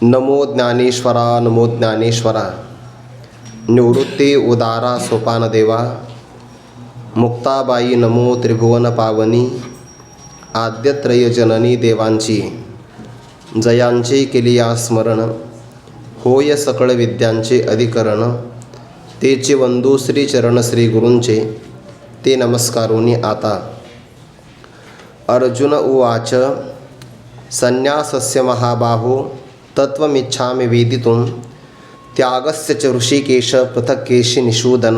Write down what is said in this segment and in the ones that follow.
नमो ज्ञानेश्वरा नमो ज्ञानेश्वरा. निवृत्ती उदारा सोपान देवा. मुक्ताबाई नमो त्रिभुवन पावनी. आद्यत्रय जननी देवांची जयांचे केली या स्मरण. होय सकळ विद्यांचे अधिकरण. तेचे वंदू श्री चरण श्री गुरूंचे ते नमस्कारोनी आता. अर्जुन उवाच संन्यासस्य महाबाहो तत्त्वमिच्छामि वेदितुं त्यागस्य च ऋषिकेश पृथक् केशी निषूदन.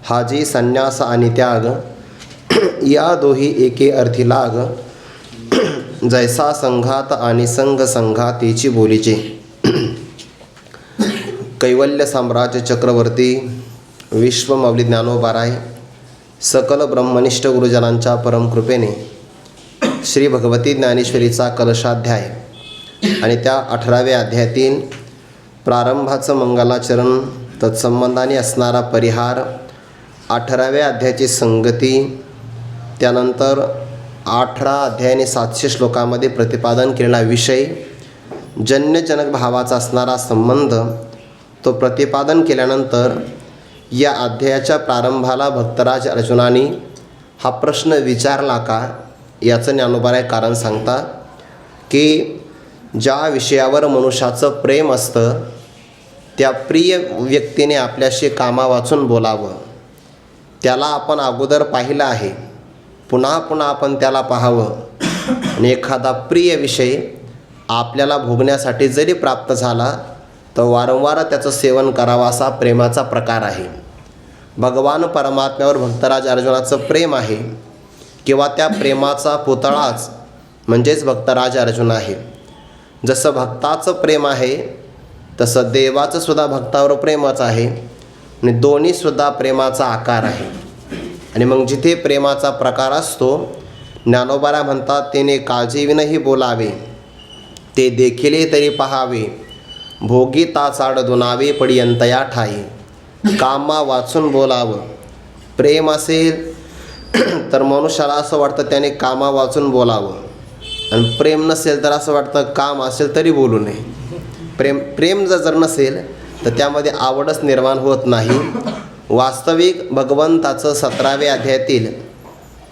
हा जे संन्यास आणि त्याग या दोही एके अर्थी लाग. जैसा संघात आणि संघ संघातीची बोलीचे. कैवल्य साम्राज्य चक्रवर्ती विश्वमौली ज्ञानोबाराय सकल ब्रह्मनिष्ठ गुरुजनांच्या परमकृपेने श्री भगवती ज्ञानेश्वरीचा कलशाध्याय आणि त्या 18व्या अध्यायातील प्रारंभाचं मंगलाचरण तत्संबंधाने असणारा परिहार, 18व्या अध्यायाची संगती, त्यानंतर 18 अध्यायाने 700 श्लोकामध्ये प्रतिपादन केलेला विषय, जन्यजनक भावाचा असणारा संबंध, तो प्रतिपादन केल्यानंतर या अध्यायाच्या प्रारंभाला भक्तराज अर्जुनाने हा प्रश्न विचारला का, याचं ज्ञानोबाराय कारण सांगतात की ज्या विषयावर मनुष्याचं प्रेम असतं त्या प्रिय व्यक्तीने आपल्याशी कामा वाचून बोलावं. त्याला आपण अगोदर पाहिलं आहे, पुन्हा पुन्हा आपण त्याला पाहावं. आणि एखादा प्रिय विषय आपल्याला भोगण्यासाठी जरी प्राप्त झाला तर वारंवार त्याचं सेवन करावं असा प्रेमाचा प्रकार आहे. भगवान परमात्म्यावर भक्तराज अर्जुनाचं प्रेम आहे किंवा त्या प्रेमाचा पुतळाच म्हणजेच भक्तराज अर्जुन आहे. जसं भक्ताचं प्रेम आहे तसं देवाचं सुद्धा भक्तावर प्रेमच आहे आणि दोन्हीसुद्धा प्रेमाचा आकार आहे. आणि मग जिथे प्रेमाचा प्रकार असतो, ज्ञानोबाराय म्हणतात त्याने काळजीविनही बोलावे, ते देखिले तरी पहावे, भोगी ताचाड दुनावे पडियंतया ठाई. कामा वाचून बोलावं. प्रेम असेल तर मनुष्याला असं वाटतं त्याने कामा वाचून बोलावं, आणि प्रेम नसेल तर असं वाटतं काम असेल तरी बोलू नये. प्रेम जर नसेल तर त्यामध्ये आवडच निर्माण होत नाही. वास्तविक भगवंताचं 17व्या अध्यायातील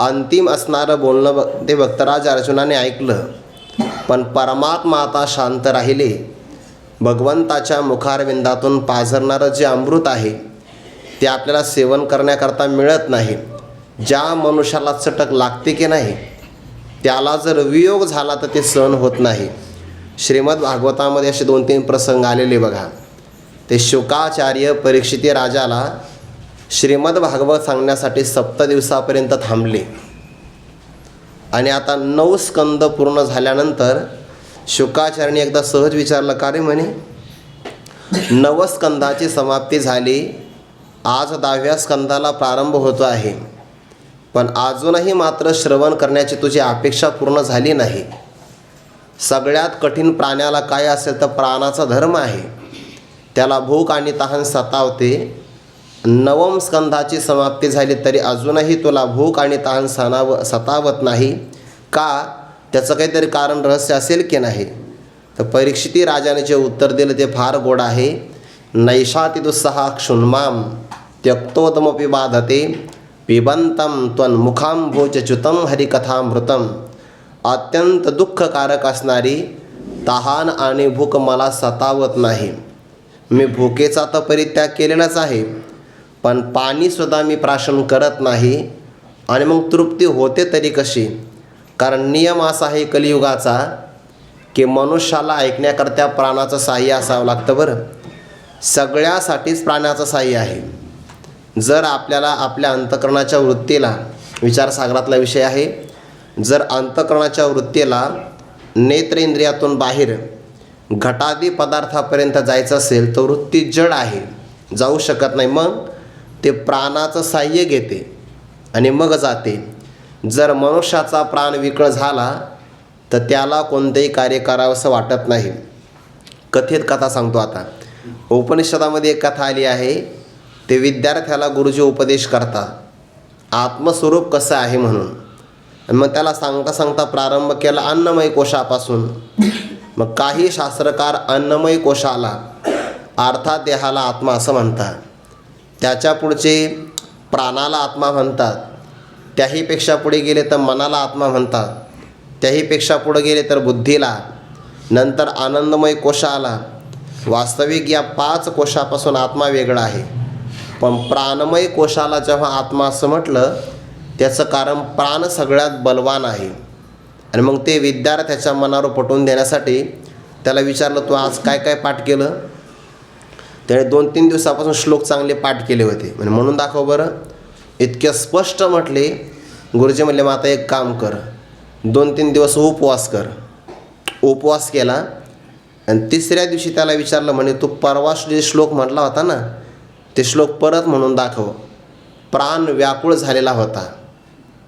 अंतिम असणारं बोलणं ते भक्तराज अर्जुनाने ऐकलं, पण परमात्मा आता शांत राहिले. भगवंताच्या मुखारविंदातून पाझरणारं जे अमृत आहे ते आपल्याला सेवन करण्याकरता मिळत नाही. ज्या मनुष्याला चटक लागते की नाही, त्याला जर वियोग झाला तर ते सहन होत नाही. श्रीमद भागवतामध्ये असे 2-3 प्रसंग आलेले बघा. ते शुकाचार्य परीक्षिती राजाला श्रीमद भागवत सांगण्यासाठी 7 दिवसापर्यंत थांबले. आणि आता 9 स्कंद पूर्ण झाल्यानंतर शुकाचार्याने एकदा सहज विचारलं, का रे म्हणे 9 स्कंदाची समाप्ती झाली, आज 10व्या स्कंदाला प्रारंभ होतो आहे, पण अजूनही मात्र श्रवण करण्याची तुझी अपेक्षा पूर्ण झाली नाही. सगळ्यात कठीण प्राण्याला काय असेल तर प्राणाचा धर्म आहे. त्याला भूक आणि तहान सतावते. 9व्या स्कंदाची समाप्ती झाली तरी अजूनही तुला भूक आणि तहान सतावत नाही का? त्याचं काहीतरी कारण रहस्य असेल की नाही. तर परीक्षिती राजाने जे उत्तर दिलं ते फार गोड आहे. नैषाति दुस्सहा क्षुन्माम त्यक्तोदमपि बाधते पिबंतम त्वन्मुखांभोजच्युतम हरिकथामृतम. अत्यंत दुःखकारक असणारी तहान आणि भूक मला सतावत नाही. मी भूकेचा तर परित्याग केलेलाच आहे, पण पाणीसुद्धा मी प्राशन करत नाही. आणि मग तृप्ती होते तरी कशी? कारण नियम असा आहे कलियुगाचा की मनुष्याला ऐकण्याकरता प्राणाचं साह्य असावं लागतं. बरं, सगळ्यासाठीच प्राण्याचं साह्य आहे. जर आपल्याला आपल्या अंतःकरणाच्या वृत्तीला, विचारसागरातला विषय आहे, जर अंतःकरणाच्या वृत्तीला नेत्रेंद्रियातून बाहेर घटादी पदार्थापर्यंत जायचं असेल तर वृत्ती जड आहे, जाऊ शकत नाही. मग ते प्राणाचं साह्य घेते आणि मग जाते. जर मनुष्याचा प्राण विकळ झाला तर त्याला कोणतेही कार्य करावंसं वाटत नाही. कथित कथा सांगतो आता. उपनिषदामध्ये एक कथा आली आहे. ते विद्यार्थ्याला गुरुजी उपदेश करतात आत्मस्वरूप कसं आहे म्हणून. मग त्याला सांगता सांगता प्रारंभ केला अन्नमय कोशापासून. मग काही शास्त्रकार अन्नमय कोशाला अर्थात देहाला आत्मा असं म्हणतात. त्याच्या पुढचे प्राणाला आत्मा म्हणतात. त्याहीपेक्षा पुढे गेले तर मनाला आत्मा म्हणतात. त्याहीपेक्षा पुढे गेले तर बुद्धीला. नंतर आनंदमय कोशाला. वास्तविक या 5 कोशापासून आत्मा वेगळा आहे. पण प्राणमय कोशाला जेव्हा आत्मा असं म्हटलं त्याचं कारण प्राण सगळ्यात बलवान आहे. आणि मग ते विद्यार्थ्याच्या मनावर पटवून देण्यासाठी त्याला विचारलं, तू आज काय काय पाठ केलं? त्याने 2-3 दिवसापासून श्लोक चांगले पाठ केले होते. म्हणून दाखव बरं. इतके स्पष्ट म्हटले. गुरुजी म्हणले, मग आता एक काम कर, 2-3 दिवस उपवास कर. उपवास केला आणि 3ऱ्या दिवशी त्याला विचारलं, म्हणे तू परवा जे श्लोक म्हटला होता ना ते श्लोक परत म्हणून दाखव. प्राण व्याकुळ झालेला होता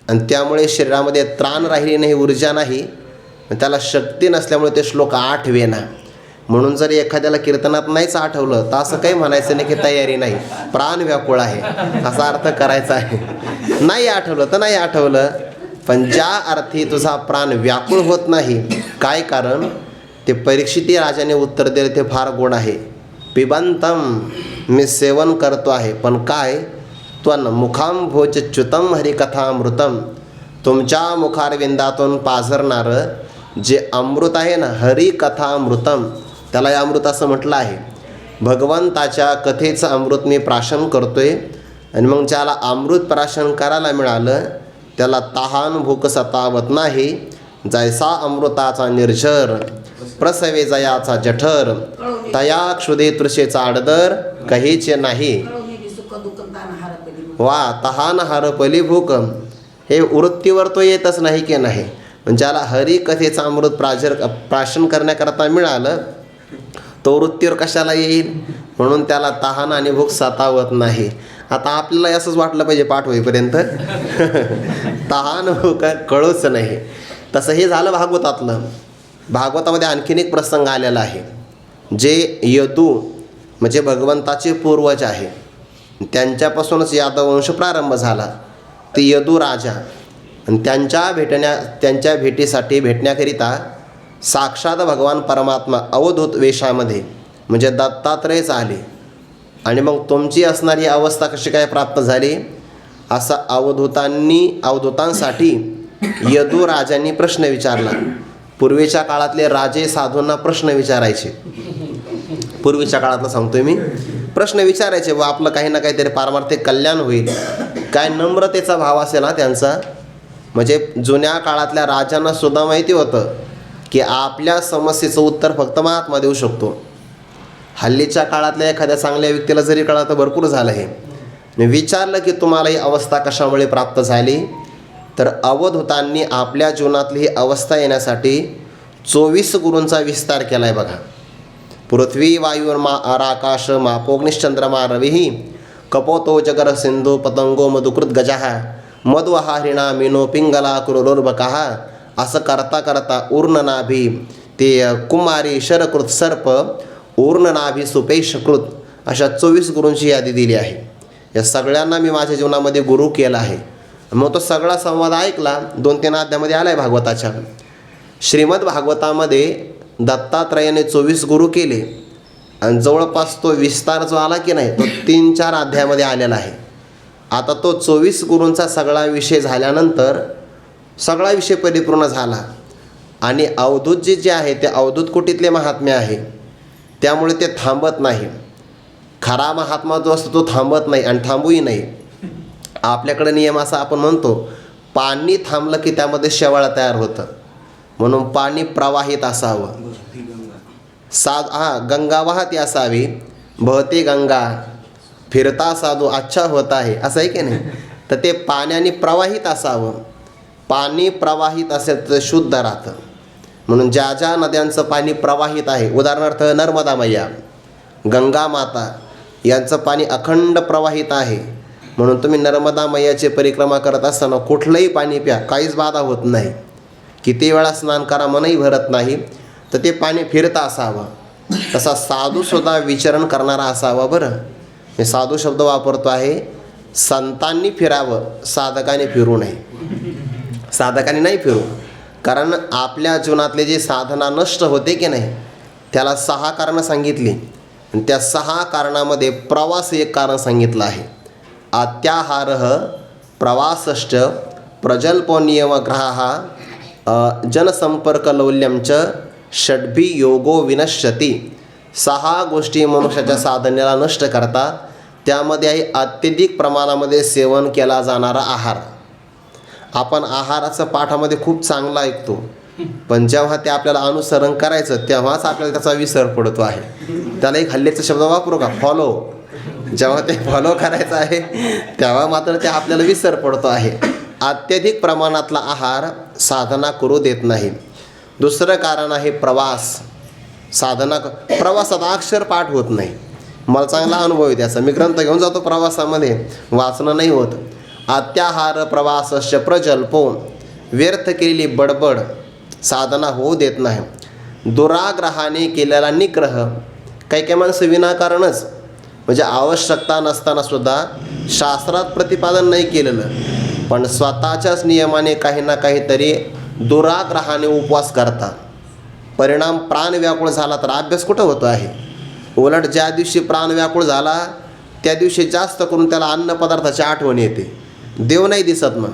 आणि त्यामुळे शरीरामध्ये त्राण राहिली नाही, ऊर्जा नाही, त्याला शक्ती नसल्यामुळे ते श्लोक आठवेना. म्हणून जर एखाद्याला कीर्तनात नाहीच आठवलं तर असं काही म्हणायचं नाही की तयारी नाही, प्राण व्याकुळ आहे असा अर्थ करायचा आहे. नाही आठवलं तर नाही आठवलं, पण ज्या अर्थी तुझा प्राण व्याकुळ होत नाही, काय कारण? ते परीक्षिती राजाने उत्तर दिले ते फार गोड आहे. पिबंतम, मी सेवन करतो आहे, पण काय? त्वन मुखांभोज च्युतम हरिकथामृतम, तुमच्या मुखारविंदातून पाझरणारं जे अमृत आहे ना, हरिकथामृतम, त्याला हे अमृत असं म्हटलं आहे. भगवंताच्या कथेचं अमृत मी प्राशन करतोय. आणि मग ज्याला अमृत प्राशन करायला मिळालं त्याला तहान भूक सतावत नाही. जैसा अमृताचा निर्झर, प्रसवे जयाचा जठर, तया क्षुदे तृषेचा आडदर काहीच नाही. वा, तहान हरपली भूक, हे वृत्तीवर तो येतच नाही की नाही. ज्याला हरिकथेचं अमृत प्राशन करण्याकरता मिळालं तो वृत्तीवर कशाला येईल? म्हणून त्याला तहान आणि भूक सतावत नाही. आता आपल्याला असंच वाटलं पाहिजे पाठ होईपर्यंत तहान भूक कळूच नाही. तसं हे झालं भागवतातलं. भागवतामध्ये आणखीन एक प्रसंग आलेला आहे. जे यदू म्हणजे भगवंताचे पूर्वज आहे, त्यांच्यापासूनच यादव वंश प्रारंभ झाला. ते यदू राजा आणि त्यांच्या भेटण्याकरिता साक्षात भगवान परमात्मा अवधूत वेशामध्ये म्हणजे दत्तात्रेयच आले. आणि मग तुमची असणारी अवस्था कशी काय प्राप्त झाली असा अवधूतांसाठी यदू राजांनी प्रश्न विचारला. पूर्वीच्या काळातले राजे साधूंना प्रश्न विचारायचे. पूर्वीच्या काळातलं सांगतोय मी, प्रश्न विचारायचे व आपलं काही ना काहीतरी पारमार्थिक कल्याण होईल. काय नम्रतेचा भाव असेल ना त्यांचा. म्हणजे जुन्या काळातल्या राजांना सुद्धा माहिती होतं की आपल्या समस्येचं उत्तर फक्त महात्मा देऊ शकतो. हल्लीच्या काळातल्या एखाद्या चांगल्या व्यक्तीला जरी कळलं तर भरपूर झालं. हे विचारलं की तुम्हाला ही अवस्था कशामुळे प्राप्त झाली, तर अवधूतांनी आपल्या जीवनातली ही अवस्था येण्यासाठी 24 गुरूंचा विस्तार केला आहे बघा. पृथ्वी वायुर्मा आराकाश मापोग्निश्चंद्रमा रविः कपोतो जगर सिंधू पतंगो मधुकृत गजाः मधुहा हरिणा मीनो पिंगला कुरुर्बकाः, असं करता करता ऊर्णनाभी ते कुमारी शरकृत सर्प ऊर्णनाभी सुपेशकृत अशा 24 गुरूंची यादी दिली आहे. या सगळ्यांना मी माझ्या जीवनामध्ये गुरु केला आहे. मग तो सगळा संवाद ऐकला. 2-3 अध्यायामध्ये आला आहे भागवताच्या. श्रीमद भागवतामध्ये दत्तात्रयाने 24 गुरु केले आणि जवळपास तो विस्तार जो आला की नाही तो 3-4 अध्यायामध्ये आलेला आहे. आता तो 24 गुरूंचा सगळा विषय झाल्यानंतर सगळा विषय परिपूर्ण झाला. आणि अवधूतजी जे आहे ते अवधूत कुटीतले महात्मे आहे, त्यामुळे ते थांबत नाही. खरा महात्मा जो असतो तो थांबत नाही आणि थांबूही नाही. आपल्याकडे नियम असा आपण म्हणतो, पाणी थांबलं की त्यामध्ये शेवाळ तयार होतं, म्हणून पाणी प्रवाहित असावं. गंगा वाहती असावी, बहते गंगा, फिरता साधू अच्छा होता आहे, असं आहे की नाही. तर ते पाण्याने प्रवाहित असावं. पाणी प्रवाहित असेल तर शुद्ध राहतं. म्हणून ज्या ज्या नद्यांचं पाणी प्रवाहित आहे, उदाहरणार्थ नर्मदा मैया, गंगा माता यांचं पाणी अखंड प्रवाहित आहे, म्हणून तुम्ही नर्मदा मैयाची परिक्रमा करत असताना कुठलंही पाणी प्या, काहीच बाधा होत नाही. किती वेळा स्नान करा मनही भरत नाही. तर ते पाणी फिरतं असावं. तसा साधूसुद्धा विचरण करणारा असावा. बरं, मी साधू शब्द वापरतो आहे. संतांनी फिरावं, साधकाने फिरू नये. साधकाने नाही फिरू, कारण आपल्या जीवनातले जे साधना नष्ट होते की नाही, त्याला 6 कारणं सांगितली आणि त्या 6 कारणामध्ये प्रवास एक कारण सांगितलं आहे. अत्याहारः प्रवासश्च प्रजल्पो नियमग्रहः जनसंपर्कलौल्यं च षड्भी योगो विनश्यति. 6 गोष्टी मनुष्याच्या साधनेला नष्ट करतात. त्यामध्ये आहे अत्यधिक प्रमाणामध्ये सेवन केला जाणारा आहार. आपण आहाराचं पाठामध्ये खूप चांगलं ऐकतो, पण जेव्हा ते आपल्याला अनुसरण करायचं तेव्हाच आपल्याला त्याचा विसर पडतो आहे. त्याला एक हल्लीचा शब्द वापरू का, फॉलो. जेव्हा ते फॉलो करायचं आहे तेव्हा मात्र ते आपल्याला विसर पडतो आहे. अत्यधिक प्रमाणातला आहार साधना करू देत नाही. दुसरं कारण आहे प्रवास. प्रवासात अक्षर पाठ होत नाही. मला चांगला अनुभव आहे त्याचा. मी ग्रंथ घेऊन जातो प्रवासामध्ये, वाचणं नाही होत. अत्याहार प्रवासश्च प्रजल्पो, व्यर्थ केलेली बडबड साधना होऊ देत नाही. दुराग्रहाने केलेला निग्रह, काही माणसं विनाकारणच म्हणजे आवश्यकता नसताना सुद्धा शास्त्रात प्रतिपादन नाही केलेलं, पण स्वतःच्याच नियमाने काही ना काहीतरी दुराग्रहाने उपवास करतात. परिणाम प्राण व्याकुळ झाला तर अभ्यास कुठं होतो आहे. उलट ज्या दिवशी प्राण व्याकुळ झाला त्या दिवशी जास्त करून त्याला अन्नपदार्थाची आठवण येते, देव नाही दिसत मग.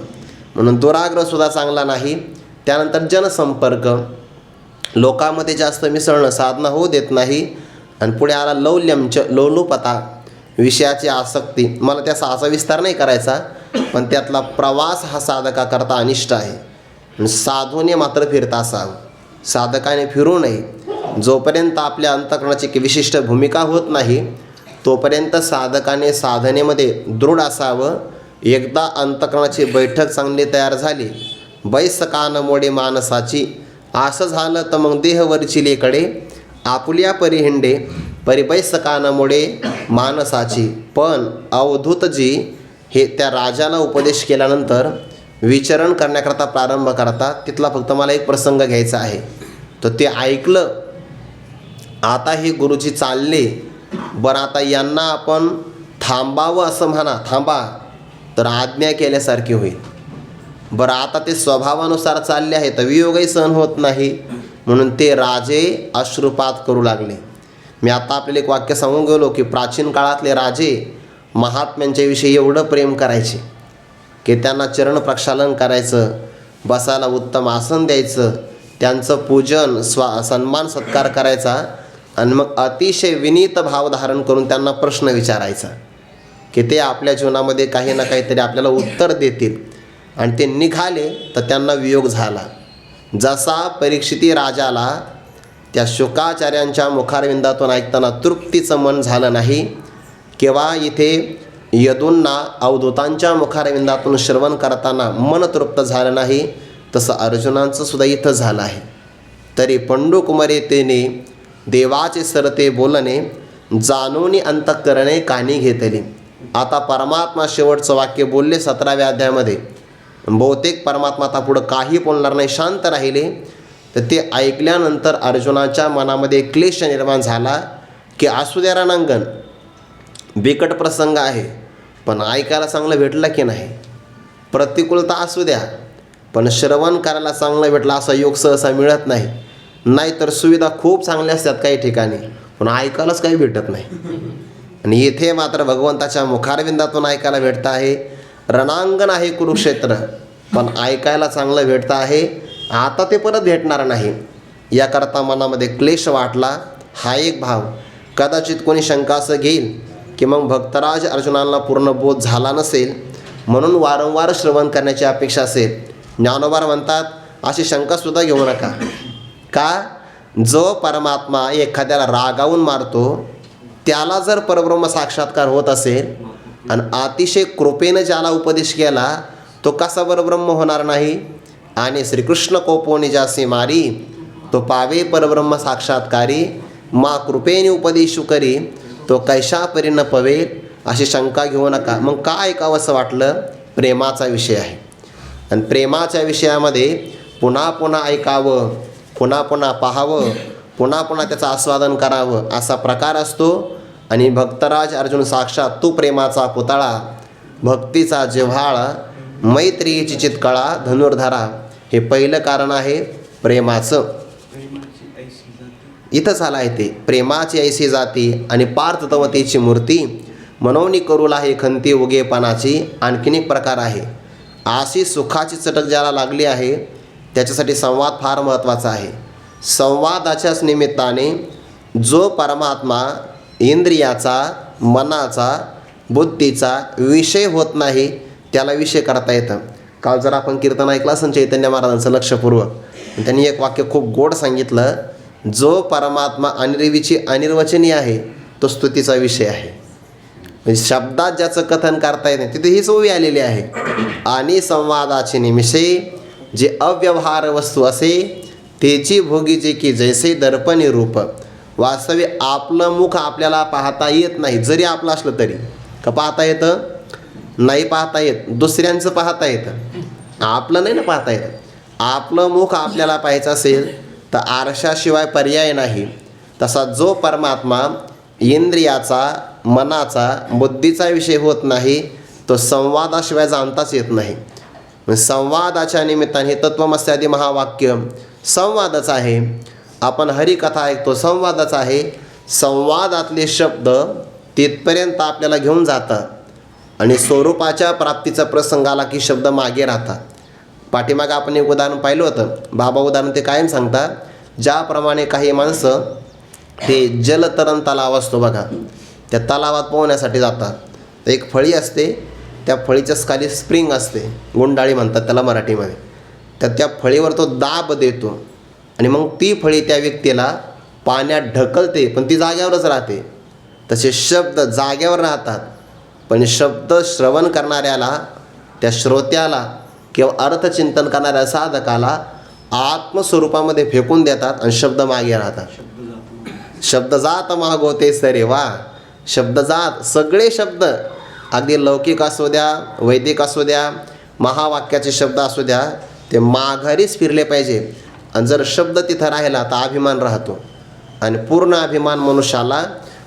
म्हणून दुराग्रहसुद्धा चांगला नाही. त्यानंतर जनसंपर्क, लोकांमध्ये जास्त मिसळणं साधना होऊ देत नाही. आणि पुढे आला लौल्यमच, लोलुपता, विषयाची आसक्ती. मला त्या 6चा विस्तार नाही करायचा, पण त्यातला प्रवास हा साधकाकरता अनिष्ट आहे. साधूने मात्र फिरता असावं, साधकाने फिरू नये. जोपर्यंत आपल्या अंतःकरणाची एक विशिष्ट भूमिका होत नाही तोपर्यंत साधकाने साधनेमध्ये दृढ असावं. एकदा अंतःकरणाची बैठक चांगली तयार झाली, बैसकान मोडे मानसाची, असं झालं तर मग देहवरची लेकडे आपुल्या परिहिंडे, परिबैसकान मोडे मानसाची. पण अवधूतजी हे त्या राजाला उपदेश केल्यानंतर विचरण करण्याकरता प्रारंभ करतात. तिथला फक्त मला एक प्रसंग घ्यायचा आहे. तर ते ऐकलं. आता हे गुरुजी चालले, बरं आता यांना आपण थांबावं असं म्हणा, थांबा, तर आज्ञा केल्यासारखी होईल. बरं आता ते स्वभावानुसार चालले आहे तर वियोगही सहन होत नाही, म्हणून ते राजे अश्रुपात करू लागले. मी आता आपल्याला एक वाक्य सांगून गेलो की प्राचीन काळातले राजे महात्म्यांच्याविषयी एवढं प्रेम करायचे की त्यांना चरण प्रक्षालन करायचं, बसायला उत्तम आसन द्यायचं, त्यांचं पूजन सन्मान सत्कार करायचा आणि मग अतिशय विनीत भाव धारण करून त्यांना प्रश्न विचारायचा की ते आपल्या जीवनामध्ये काही ना काहीतरी आपल्याला उत्तर देतील. आणि ते निघाले तर त्यांना वियोग झाला. जसा परीक्षिती राजाला त्या शुकाचार्यांच्या मुखारविंदातून ऐकताना तृप्तीचं मन झालं नाही, किंवा इथे यदूंना अवधूतांच्या मुखारविंदातून श्रवण करताना मन तृप्त झालं नाही, तसं अर्जुनांचं सुद्धा इथं झालं आहे. तरी पंडुकुमारी तेने देवाचे सरते बोलणे, जाणूनी अंतःकरणे कानी घेतली. आता परमात्मा शेवटचं वाक्य बोलले 17व्या अध्यायामध्ये. बहुतेक परमात्मा आता पुढं काही बोलणार नाही, शांत राहिले. तर ते ऐकल्यानंतर अर्जुनाच्या मनामध्ये क्लेश निर्माण झाला की असू द्या रणांगण, बिकट प्रसंग आहे, पण ऐकायला चांगलं भेटलं की नाही. प्रतिकूलता असू द्या, पण श्रवण करायला चांगलं भेटलं असा योग सहसा मिळत नाही. नाहीतर सुविधा खूप चांगल्या असतात काही ठिकाणी, पण ऐकायलाच काही भेटत नाही. आणि इथे मात्र भगवंताच्या मुखारविंदातून ऐकायला भेटतं आहे. रणांगण आहे कुरुक्षेत्र, पण ऐकायला चांगलं भेटतं आहे. आता ते परत भेटणार नाही, याकरता मनामध्ये क्लेश वाटला. हा एक भाव. कदाचित कोणी शंका असं घेईल की मग भक्तराज अर्जुनांना पूर्ण बोध झाला नसेल म्हणून वारंवार श्रवण करण्याची अपेक्षा असेल. ज्ञानोबा म्हणतात अशी शंकासुद्धा घेऊ नका. का? जो परमात्मा एखाद्याला रागावून मारतो त्याला जर परब्रह्म साक्षात्कार होत असेल आणि अतिशय कृपेनं ज्याला उपदेश केला तो कसा परब्रह्म होणार नाही. आणि श्रीकृष्ण कोपोनी जासी मारी, तो पावे परब्रह्म साक्षात्कारी. मा कृपेने उपदेशू करी, तो कैशा परी न पवेल. अशी शंका घेऊ नका. मग का ऐकावं असं वाटलं? प्रेमाचा विषय आहे, आणि प्रेमाच्या विषयामध्ये पुन्हा पुन्हा ऐकावं, पुन्हा पुन्हा पाहावं, पुन्हा पुन्हा त्याचं आस्वादन करावं असा प्रकार असतो. आणि भक्तराज अर्जुन साक्षात तू प्रेमाचा पुतळा, भक्तीचा जिव्हाळा, मैत्रीची चितकळा धनुर्धरा, हे पहिलं कारण आहे प्रेमाचं. इथं झालं आहे ते प्रेमाची ऐसी जाती आणि पार्थतवतेची मूर्ती मनोनी करूला हे खंती उगेपणाची. आणखीन एक प्रकार आहे, अशी सुखाची चटक ज्याला लागली आहे त्याच्यासाठी संवाद फार महत्त्वाचा आहे. संवादाच्याच निमित्ताने जो परमात्मा इंद्रियाचा, मनाचा, बुद्धीचा विषय होत नाही त्याला विषय करता येतं. काल जर आपण कीर्तन ऐकलं असेल चैतन्य महाराजांचं लक्षपूर्वक, त्यांनी एक वाक्य खूप गोड सांगितलं, जो परमात्मा अनिर्वीची अनिर्वचनीय आहे तो स्तुतीचा विषय आहे. म्हणजे शब्दात ज्याचं कथन करता येत नाही तिथे हीच ओवी आलेली आहे. आणि संवादाचे निमिषे जे अव्यवहार वस्तू असे तेची भोगी जे की जैसे दर्पणी रूप. वास्तविक आपलं मुख आपल्याला पाहता येत नाही, जरी आपलं असलं तरी. का पाहता येतं? नाही पाहता येत. दुसऱ्यांचं पाहता येतं, आपलं नाही ना पाहता येतं. आपलं मुख आपल्याला पाहायचं असेल तर आरशाशिवाय पर्याय नाही. तसा जो परमात्मा इंद्रियाचा, मनाचा, बुद्धीचा विषय होत नाही तो संवादाशिवाय जाणताच येत नाही. संवादाच्या निमित्ताने हे तत्वमस्यादी महावाक्य संवादच आहे. आपण हरिकथा ऐकतो संवादच आहे. संवादातले शब्द तिथपर्यंत आपल्याला घेऊन जातात आणि स्वरूपाच्या प्राप्तीचा प्रसंग आला की शब्द मागे राहतात. पाठीमागं आपण एक उदाहरण पाहिलं होतं. बाबा उदाहरण ते कायम सांगतात, ज्याप्रमाणे काही माणसं ते जलतरण तलाव असतो बघा, त्या तलावात पोहण्यासाठी जातात. तर एक फळी असते, त्या फळीच्या खाली स्प्रिंग असते, गुंडाळी म्हणतात त्याला मराठीमध्ये. तर त्या फळीवर तो दाब देतो आणि मग ती फळी त्या व्यक्तीला पाण्यात ढकलते, पण ती जाग्यावरच राहते. तसे शब्द जाग्यावर राहतात, पण शब्द श्रवण करणाऱ्याला, त्या श्रोत्याला किंवा अर्थचिंतन करणाऱ्या साधकाला आत्मस्वरूपामध्ये फेकून देतात आणि शब्द मागे राहतात. शब्द जात मागवते सरे वा. शब्द जात, सगळे शब्द अगदी लौकिक असू द्या, वैदिक असू द्या, महावाक्याचे शब्द असू द्या, ते माघारीच फिरले पाहिजे. आणि जर शब्द तिथं राहिला तर अभिमान राहतो आणि पूर्ण अभिमान मनुष्याला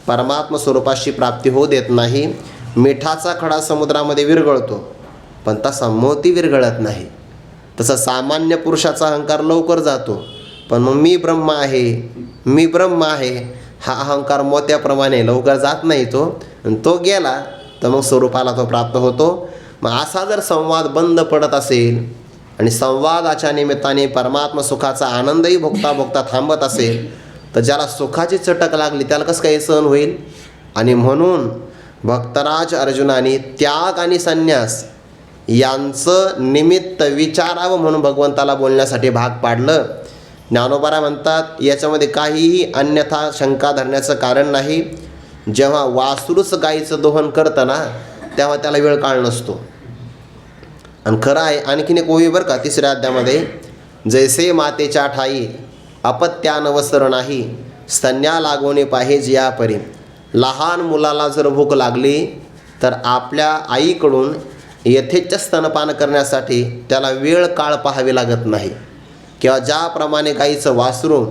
परमात्म स्वरूपाशी प्राप्ती होऊ देत नाही. मिठाचा खडा समुद्रामध्ये विरघळतो पण तसा मोती विरघळत नाही. तसा सामान्य पुरुषाचा अहंकार लवकर जातो, पण मग मी ब्रह्म आहे, मी ब्रह्म आहे हा अहंकार मोत्याप्रमाणे लवकर जात नाही. तो गेला तर मग स्वरूपाला तो प्राप्त होतो. मग असा जर संवाद बंद पडत असेल आणि संवादाच्या निमित्ताने परमात्मा सुखाचा आनंदही भोगता भोगता थांबत असेल तर ज्याला सुखाची चटक लागली त्याला कसं काही सहन होईल. आणि म्हणून भक्तराज अर्जुनाने त्याग आणि संन्यास यांचं निमित्त विचारावं म्हणून भगवंताला बोलण्यासाठी भाग पाडलं. ज्ञानोबा म्हणतात याच्यामध्ये काहीही अन्यथा शंका धरण्याचं कारण नाही. जेव्हा वासरूच गाईचं दोहन करतं ना तेव्हा त्याला वेळ काळ नसतो. आणि खरं आहे आणखीन एक ओवी बरं का 3ऱ्या अध्यायामध्ये, जैसे मातेच्या ठाई अपत्यानवसर नाही, स्तन्या लागवणे पाहिजे या परी. लहान मुलाला जर भूक लागली तर आपल्या आईकडून यथेच्छ स्तनपान करण्यासाठी त्याला वेळ काळ पाहावी लागत नाही. किंवा ज्याप्रमाणे गाईचं वासरू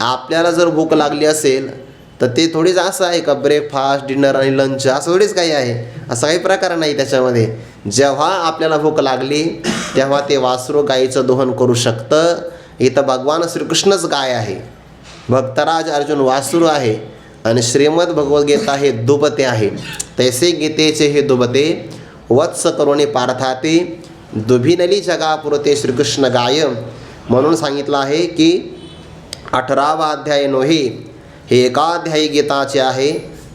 आपल्याला जर भूक लागली असेल तर ते थोडीच असं आहे का ब्रेकफास्ट, डिनर आणि लंच असं थोडीच काही आहे, असा काही प्रकार नाही त्याच्यामध्ये. जेव्हा आपल्याला भूक लागली तेव्हा ते वासरू गाईचं दोहन करू शकतं. इथं भगवान श्रीकृष्णच गाय आहे, भक्तराज अर्जुन वासरू आहे आणि श्रीमद भगवद्गीता हे दुबते आहे. तैसे गीतेचे हे दुबते वत्स करुणे पार्थाते, दुभिनली जगापुरते श्रीकृष्ण गाय. म्हणून सांगितलं आहे की 18वा अध्याय नोहे हे एकाध्यायी गीताचे आहे.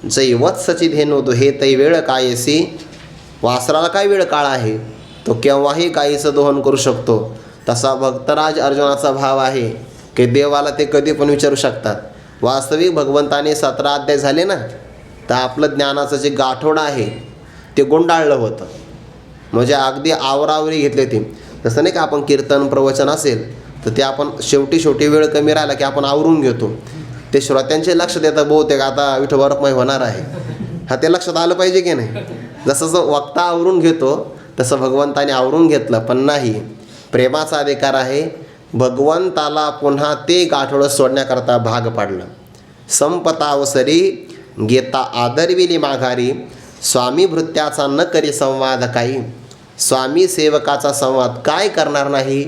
जै वत्सची धेनू दुहे तै वेळ कायसी. वासराला काय वेळ काळ आहे, तो केव्हाही गाईचं दोहन करू शकतो. तसा भक्तराज अर्जुनाचा भाव आहे की देवाला ते कधी पण विचारू शकतात. वास्तविक भगवंताने 17 अध्याय झाले ना तर आपलं ज्ञानाचं जे गाठोडं आहे ते गुंडाळलं होतं. म्हणजे अगदी आवरावरी घेतली होती. तसं नाही का आपण कीर्तन प्रवचन असेल तर ते आपण शेवटी वेळ कमी राहिला की आपण आवरून घेतो. ते श्रोत्यांचे लक्ष देतं बहुतेक आता विठोबारकमय होणार आहे, हा ते लक्षात आलं पाहिजे की नाही. जसं वक्ता आवरून घेतो तसं भगवंताने आवरून घेतलं, पण नाही. प्रेमाचा अधिकार आहे. भगवंताला पुन्हा ते गाठोडं सोडण्याकरता भाग पाडलं. संपतावसरी गीता आदरविली माघारी, स्वामी भृत्याचा न करी संवाद काही. स्वामी सेवकाचा संवाद काय करणार नाही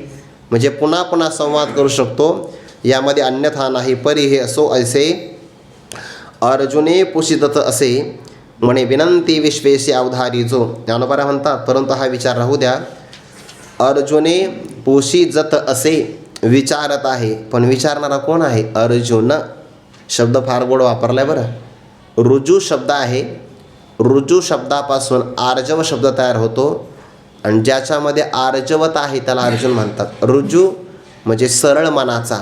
म्हणजे पुन्हा पुन्हा संवाद करू शकतो, यामध्ये अन्यथा नाही. परी हे असो ऐसे अर्जुने पुषितत असे म्हणे विनंती विश्वेशी अवधारी जो. ज्ञानोबा म्हणतात परंतु हा विचार राहू द्या. अर्जुने पुषिजत असे विचारत आहे, पण विचारणारा कोण आहे? अर्जुन. शब्द फार गोड वापरला आहे बरं. रुजू शब्द आहे. रुजू शब्दापासून आर्जव शब्द तयार होतो आणि ज्याच्यामध्ये आर्जवत आहे त्याला अर्जुन म्हणतात. रुजू म्हणजे सरळ मनाचा,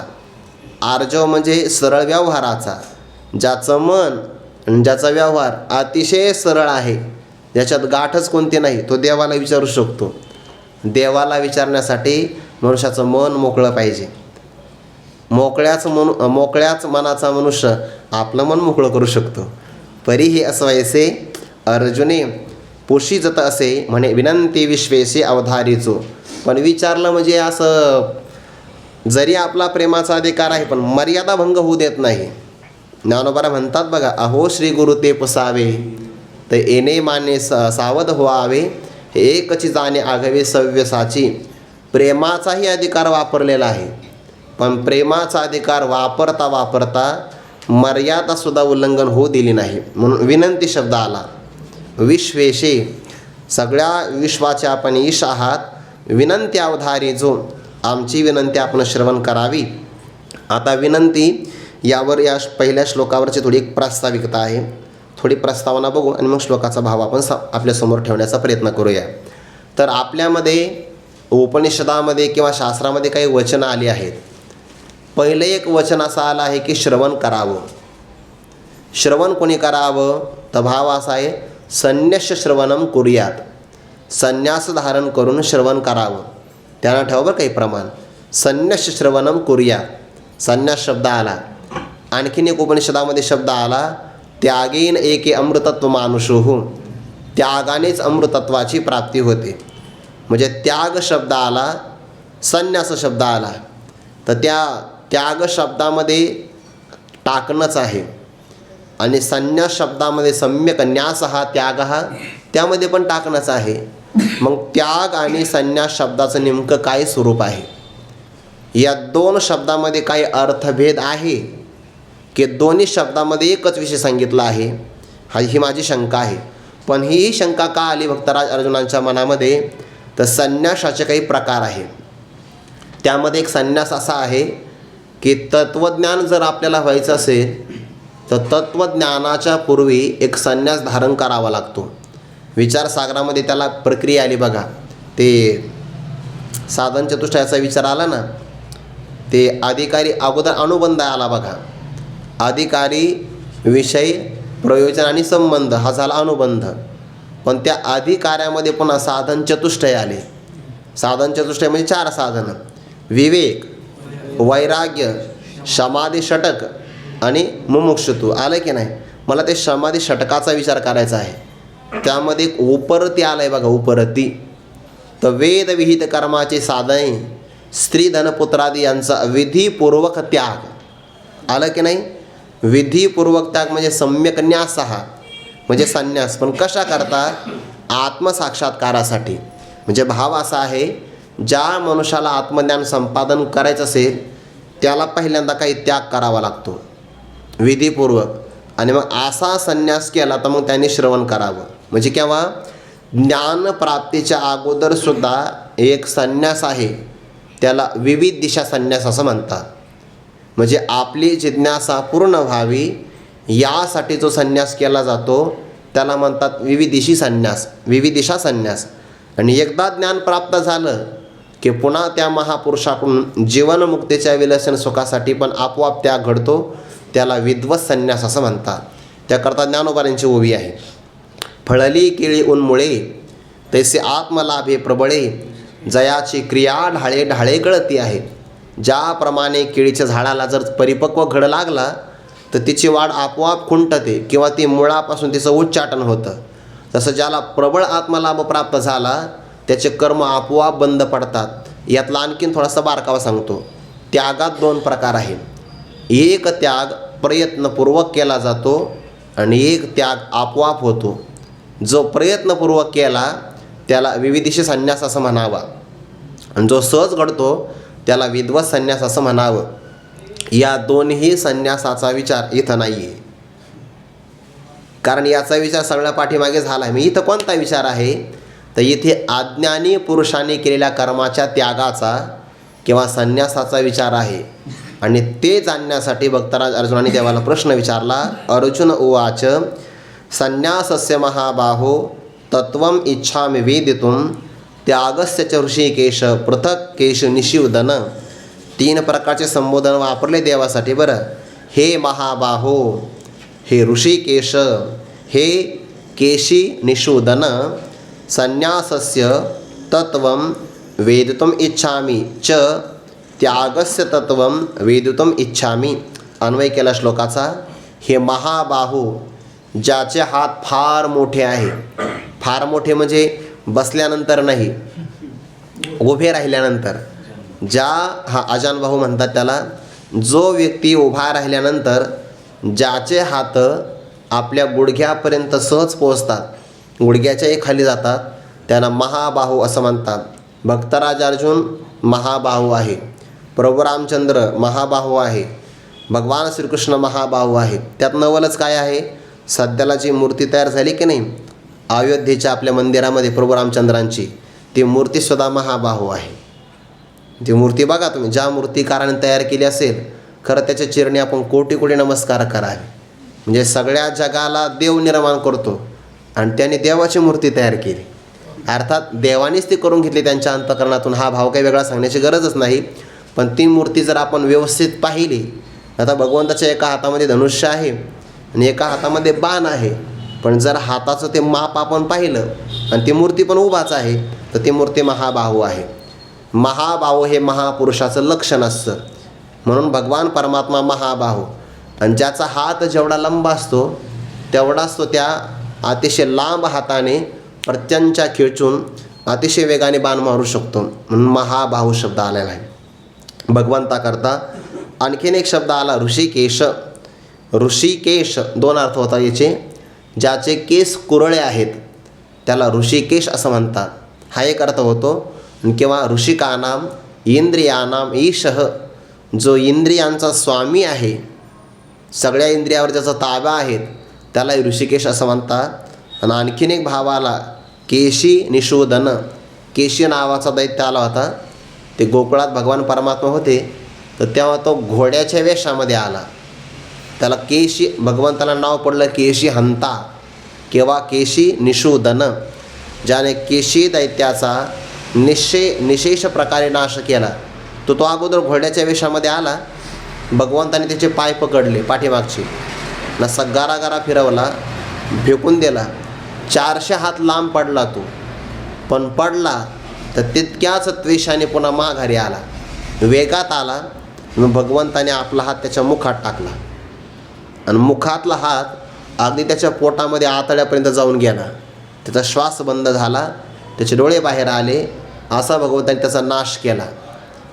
आर्जव म्हणजे सरळ व्यवहाराचा. ज्याचं मन आणि ज्याचा व्यवहार अतिशय सरळ आहे, ज्याच्यात गाठच कोणती नाही, तो देवाला विचारू शकतो. देवाला विचारण्यासाठी मनुष्याचं मन मोकळं पाहिजे. मोकळ्याच मनाचा मनुष्य आपलं मन मोकळं करू शकतो. परी हे असं वैसे अर्जुने पुषिजत असे म्हणे विनंती विश्वेशी अवधारीचो. पण विचारलं म्हणजे असं जरी आपला प्रेमाचा अधिकार आहे पण मर्यादा भंग होऊ देत नाही. ज्ञानोबा म्हणतात बघा, अहो श्री गुरु ते पुसावे तर येणे माने सावध व्हावे, एकची जाणे आघवे सव्यसाची. प्रेमाचाही अधिकार वापरलेला आहे, पण प्रेमाचा अधिकार वापरता वापरता मर्यादासुद्धा उल्लंघन होऊ दिली नाही, म्हणून विनंती शब्द आला. विश्वेशे सगळ्या विश्वाचे आपण ईश आहात. विनंती अवधारी जो, आमची विनंती आपण श्रवण करावी. आता विनंती यावर या पहिल्या श्लोकावरची थोडी एक प्रास्ताविकता आहे. थोडी प्रस्तावना बघू आणि मग श्लोकाचा भाव आपण आपल्यासमोर ठेवण्याचा प्रयत्न करूया. तर आपल्यामध्ये उपनिषदामध्ये किंवा शास्त्रामध्ये काही वचनं आली आहेत. पहिलं एक वचन असं आलं आहे की श्रवण करावं. श्रवण कोणी करावं? तर भाव असा आहे संन्यास श्रवणम कुर्यात. संन्यास धारण करून श्रवण करावं. त्यानं ठेवा बरं काही प्रमाण. संन्यास श्रवणम कुर्यात, संन्यास शब्द आला. आणखीन एक उपनिषदामध्ये शब्द आला त्यागेन एके अमृतत्व मानुषोहू. त्यागानेच अमृतत्वाची प्राप्ती होते. म्हणजे त्याग शब्द आला, संन्यास शब्द आला. तर त्या त्याग शब्दामध्ये टाकणंच आहे आणि संन्यास शब्दामध्ये सम्यक न्यास हा त्याग हा त्यामध्ये पण टाकणंच आहे. मग त्याग आणि संन्यास शब्दाचं नेमकं काय स्वरूप आहे? या दोन शब्दामध्ये काही अर्थभेद आहे की दोन्ही शब्दामध्ये एकच विषय सांगितला आहे? ही माझी शंका आहे. पण ही शंका का आली भक्तराज अर्जुनांच्या मनामध्ये? तर संन्यासाचे काही प्रकार आहे. त्यामध्ये एक संन्यास असा आहे की तत्त्वज्ञान जर आपल्याला व्हायचं असेल तर तत्त्वज्ञानाच्या पूर्वी एक संन्यास धारण करावा लागतो. विचारसागरामध्ये त्याला प्रक्रिया आली बघा. ते साधन चतुष्टयाचा विचार आला ना, ते अधिकारी अगोदर अनुबंध आला बघा. अधिकारी, विषय, प्रयोजन आणि संबंध हा झाला अनुबंध. पण त्या अधिकाऱ्यामध्ये पुन्हा साधन चतुष्टय आले. साधन चतुष्टय म्हणजे 4 साधनं: विवेक, वैराग्य, समाधी षटक आणि मुमुक्षुत्व. आलं की नाही? मला ते समाधी षटकाचा विचार करायचा आहे. त्यामध्ये एक उपरती आलं आहे बघा, उपरती. तर वेद विहित कर्माचे साधने, स्त्री धनपुत्रादी यांचा विधीपूर्वक त्याग. आलं की नाही? विधीपूर्वक त्याग म्हणजे सम्यक न्यास हा म्हणजे संन्यास. पण कशा करता? आत्मसाक्षात्कारासाठी. म्हणजे भाव असा आहे, ज्या मनुष्याला आत्मज्ञान संपादन करायचं असेल त्याला पहिल्यांदा काही त्याग करावा लागतो विधीपूर्वक. आणि मग असा संन्यास केला तर मग त्यांनी श्रवण करावं. म्हणजे केव्हा? ज्ञानप्राप्तीच्या अगोदरसुद्धा एक संन्यास आहे, त्याला विविध दिशा संन्यास असं म्हणतात. म्हणजे आपली जिज्ञासा पूर्ण व्हावी यासाठी जो संन्यास केला जातो त्याला म्हणतात विविधिशी संन्यास, विविधिशा संन्यास. आणि एकदा ज्ञान प्राप्त झालं की पुन्हा त्या महापुरुषाकडून जीवनमुक्तीच्या विलक्षण सुखासाठी पण आपोआप त्याग घडतो. त्याला विद्वत संन्यास असं म्हणतात. त्याकरता ज्ञानोबांची ओवी आहे, फळली केळी उन्मुळे तैसे आत्मलाभे प्रबळे, जयाची क्रिया ढाळे ढाळे गळती आहे. ज्याप्रमाणे केळीच्या झाडाला जर परिपक्व घड लागला तर तिची वाढ आपोआप खुंटते किंवा ती मुळापासून तिचं उच्चाटन होतं. तसं ज्याला प्रबळ आत्मलाभ प्राप्त झाला त्याचे कर्म आपोआप बंद पडतात. यातला आणखीन थोडासा बारकावा सांगतो. त्यागात 2 प्रकार आहे. एक त्याग प्रयत्नपूर्वक केला जातो आणि एक त्याग आपोआप होतो. जो प्रयत्नपूर्वक केला त्याला विविधिशी संन्यास असं म्हणावा आणि जो सहज घडतो त्याला विद्वत संन्यास असं म्हणावं. या दोन्ही संन्यासाचा विचार इथं नाही आहे. कारण याचा विचार सगळ्या पाठीमागे झाला आहे. मी इथं कोणता विचार आहे तर इथे अज्ञानी पुरुषांनी केलेल्या कर्माच्या त्यागाचा किंवा संन्यासाचा विचार आहे. आणि ते जाणण्यासाठी भक्तराज अर्जुनाने देवाला प्रश्न विचारला. अर्जुन उवाच संन्यासस्य महाबाहो तत्वम इच्छामि वेदितुम त्यागस्य च ऋषिकेश पृथक केश निशिवदन. 3 प्रकारचे संबोधन वापरले देवासाठी बरं. हे महाबाहो, हे ऋषिकेश, हे केशी निशूदन, संन्यासस्य तत्वं वेदितुम इच्छामि च त्यागस्य तत्वं वेदितुम इच्छामि. अन्वय केला श्लोकाचा. हे महाबाहू, ज्याचे हात फार मोठे आहे. फार मोठे म्हणजे बसल्यानंतर नाही, उभे राहिल्यानंतर. हा अजानबाहू म्हणतात त्याला. जो व्यक्ती उभा राहिल्यानंतर ज्याचे हात आपल्या गुडघ्यापर्यंत सहज पोहोचतात, गुडघ्याच्याही खाली जातात, त्यांना महाबाहू असं म्हणतात. भक्तराज अर्जुन महाबाहू आहे. प्रभू रामचंद्र महाबाहू आहे. भगवान श्रीकृष्ण महाबाहू आहे. त्यात नवलच काय आहे, सध्याला जी मूर्ती तयार झाली की नाही अयोध्येच्या आपल्या मंदिरामध्ये प्रभू रामचंद्रांची, ती मूर्तीसुद्धा महाबाहू आहे. ती मूर्ती बघा तुम्ही, ज्या मूर्तिकाराने तयार केली असेल, खरं त्याच्या चरणी आपण कोटी कोटी नमस्कार करावे. म्हणजे सगळ्या जगाला देव निर्माण करतो आणि त्याने देवाची मूर्ती तयार केली. अर्थात देवानेच ती करून घेतली त्यांच्या अंतःकरणातून. हा भाव काही वेगळा सांगण्याची गरजच नाही. पण ती मूर्ती जर आपण व्यवस्थित पाहिली, आता भगवंताच्या एका हातामध्ये धनुष्य आहे आणि एका हातामध्ये बाण आहे. पण जर हाताचं ते माप आपण पाहिलं आणि ती मूर्ती पण उभाच आहे, तर ती मूर्ती महाबाहू आहे. महाबाहू हे महापुरुषाचं लक्षण असतं. म्हणून भगवान परमात्मा महाबाहू. आणि ज्याचा हात जेवढा लांब असतो तेवढाच तो त्या अतिशय लांब हाताने प्रत्यंचा खेचून अतिशय वेगाने बाण मारू शकतो. म्हणून महाबाहू शब्द आलेला आहे भगवंताकरता. आणखीन एक शब्द आला ऋषिकेश. ऋषिकेश 2 अर्थ होतात याचे. ज्याचे केस कुरळे आहेत त्याला ऋषिकेश असं म्हणतात, हा एक अर्थ होतो. किंवा ऋषिकानाम इंद्रियानाम ईशः, जो इंद्रियांचा स्वामी आहे, सगळ्या इंद्रियावर ज्याचा ताबा आहे, त्याला ऋषिकेश असं म्हणतात. आणि आणखीन एक भाव आला केशी निशूदन. केशी नावाचा दैत्य आला होता. ते गोकुळात भगवान परमात्मा होते, तर तेव्हा तो घोड्याच्या वेशामध्ये आला. त्याला केशी, भगवंताला नाव पडलं केशी हंता किंवा केशी निशूदन. ज्याने केशी दैत्याचा निशेष प्रकारे नाश केला. तो अगोदर घोड्याच्या वेशामध्ये आला. भगवंताने त्याचे पाय पकडले पाठीमागचे, नसा गारा फिरवला, फेकून दिला. 400 हात लांब पडला तो. पण पडला तर तितक्याच त्वेषाने पुन्हा माघारी आला, वेगात आला. मग भगवंताने आपला हात त्याच्या मुखात टाकला आणि मुखातला हात अगदी त्याच्या पोटामध्ये आतड्यापर्यंत जाऊन गेला. त्याचा श्वास बंद झाला, त्याचे डोळे बाहेर आले. असा भगवंताने त्याचा नाश केला.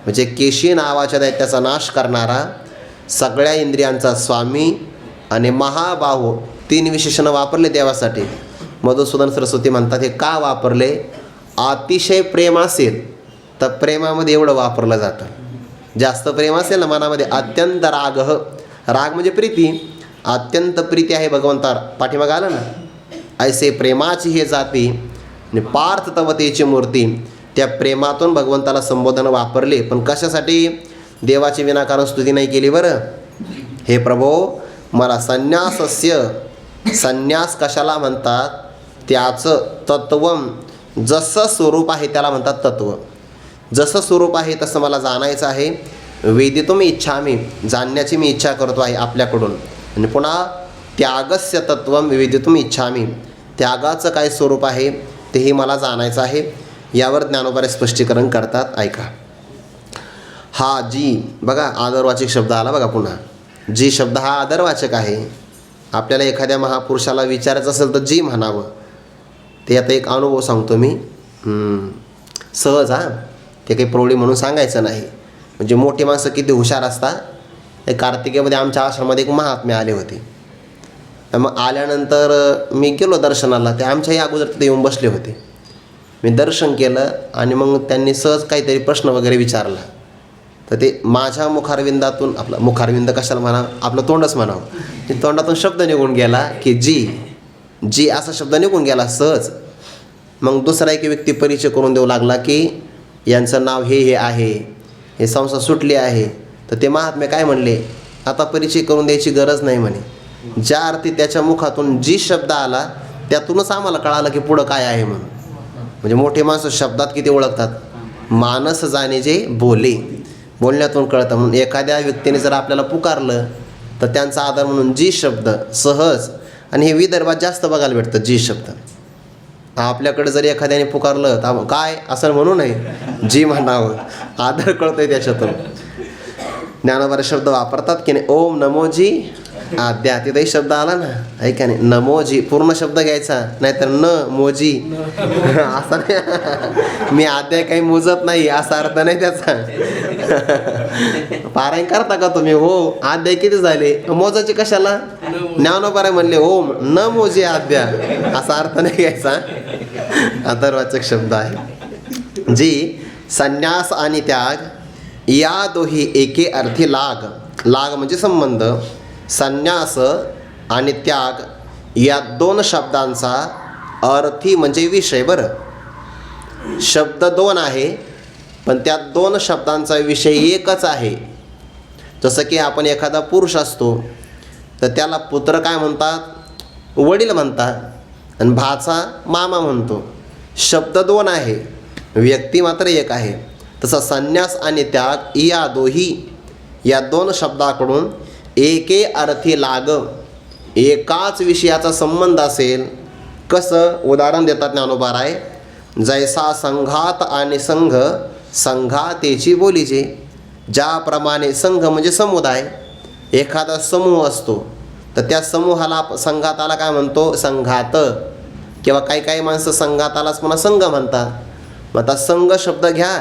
म्हणजे केशी नावाच्या दैत्याचा नाश करणारा, सगळ्या इंद्रियांचा स्वामी आणि महाबाहू 3 विशेषणं वापरले देवासाठी. मधुसूदन सरस्वती म्हणतात हे का वापरले, अतिशय प्रेम असेल तर प्रेमामध्ये एवढं वापरलं जातं. जास्त प्रेम असेल ना मनामध्ये, अत्यंत राग, राग म्हणजे प्रीती, अत्यंत प्रीती आहे भगवंता पाठीमागं आलं ना, ऐसे प्रेमाची हे जाती आणि पार्थ तवतेची मूर्ती. त्या प्रेमातून भगवंताला संबोधन वापरले. पण कशासाठी, देवाची विनाकारण स्तुती नाही केली बरं. हे प्रभो मला संन्यासस्य, संन्यास कशाला म्हणतात, त्याचं तत्वम, जसं स्वरूप आहे त्याला म्हणतात तत्व. जसं स्वरूप आहे तसं मला जाणायचं आहे. वेदितुम इच्छामि, जाणण्याची मी इच्छा करतो आहे आपल्याकडून. आणि पुन्हा त्यागस्य तत्वम वेदितुम इच्छामि, त्यागाचं काय स्वरूप आहे तेही मला जाणायचं आहे. यावर ज्ञानोबारे स्पष्टीकरण करतात, ऐका. हा जी बघा आदरवाचक शब्द आला बघा पुन्हा. जी शब्द हा आदरवाचक आहे. आपल्याला एखाद्या महापुरुषाला विचारायचं असेल तर जी म्हणावं. ते आता एक अनुभव सांगतो मी, सहज. ते काही प्रौढी म्हणून सांगायचं नाही. म्हणजे मोठी माणसं किती हुशार असतात. कार्तिकेमध्ये आमच्या आश्रमामध्ये एक महात्मे आले होते. मग आल्यानंतर मी गेलो दर्शनाला. ते आमच्याही अगोदर तिथे येऊन बसले होते. मी दर्शन केलं आणि मग त्यांनी सहज काहीतरी प्रश्न वगैरे विचारला. तर ते माझ्या मुखारविंदातून, आपलं मुखारविंद कशाला म्हणा, आपलं तोंडच म्हणावं, ते तोंडातून शब्द निघून गेला की जी असा शब्द निघून गेला सहज. मग दुसरा एक व्यक्ती परिचय करून देऊ लागला की यांचं नाव हे आहे, हे संस्था सुटली आहे. तर ते महात्मे काय म्हणले, आता परिचय करून द्यायची गरज नाही म्हणे. ज्या अर्थी त्याच्या मुखातून जी शब्द आला त्यातूनच आम्हाला कळालं की पुढं काय आहे म्हणून. म्हणजे मोठे माणसं शब्दात किती ओळखतात. मानस जाणे जे बोलण्यातून कळतं. म्हणून एखाद्या व्यक्तीने जर आपल्याला पुकारलं तर त्यांचा आदर म्हणून जी शब्द सहज, आणि हे विदर्भात जास्त बघायला भेटतं जी शब्द. आपल्याकडे जर एखाद्याने पुकारलं तर काय असं म्हणू नये, जी म्हणावं, आदर कळतोय त्याच्यातून. ज्ञानोबा शब्द वापरतात की नाही, ओम नमोजी आद्या, तिथंही शब्द आला ना, ऐका नाही, नमोजी पूर्ण शब्द घ्यायचा, नाहीतर न मोजी असा नाही. मी आद्या काही मोजत नाही असा अर्थ नाही त्याचा. पारायण करता का तुम्ही? हो. आद्या किती झाले? मोजाचे कशाला? ज्ञानोबा म्हणले ओम न मोजी आद्या, असा अर्थ नाही घ्यायचा. आदरवाचक शब्द आहे. जी संन्यास आणि त्याग या दोही एके अर्थी लाग म्हणजे संबंध. संन्यास आणि त्याग या दोन शब्दांचा अर्थी म्हणजे विषय. बरं, शब्द दोन आहे पण त्या दोन शब्दांचा विषय एकच आहे. जसं की आपण एखादा पुरुष असतो तर त्याला पुत्र काय म्हणतात? वडील म्हणतात, आणि भाचा मामा म्हणतो. शब्द दोन आहे, व्यक्ती मात्र एक आहे. तसं संन्यास आणि त्याग या दोन शब्दाकडून एके अर्थी लाग, एकाच विषयाचा संबंध असेल. कसं? उदाहरण देतात ज्ञानोबा राय, जैसा संघात आणि संघ संघातेची बोलीचे. ज्याप्रमाणे संघ म्हणजे समुदाय, एखादा समूह असतो तर त्या समूहाला संघाताला काय म्हणतो? संघात. किंवा काही माणसं संघातालाच पुन्हा संघ म्हणतात. मग आता संघ शब्द घ्या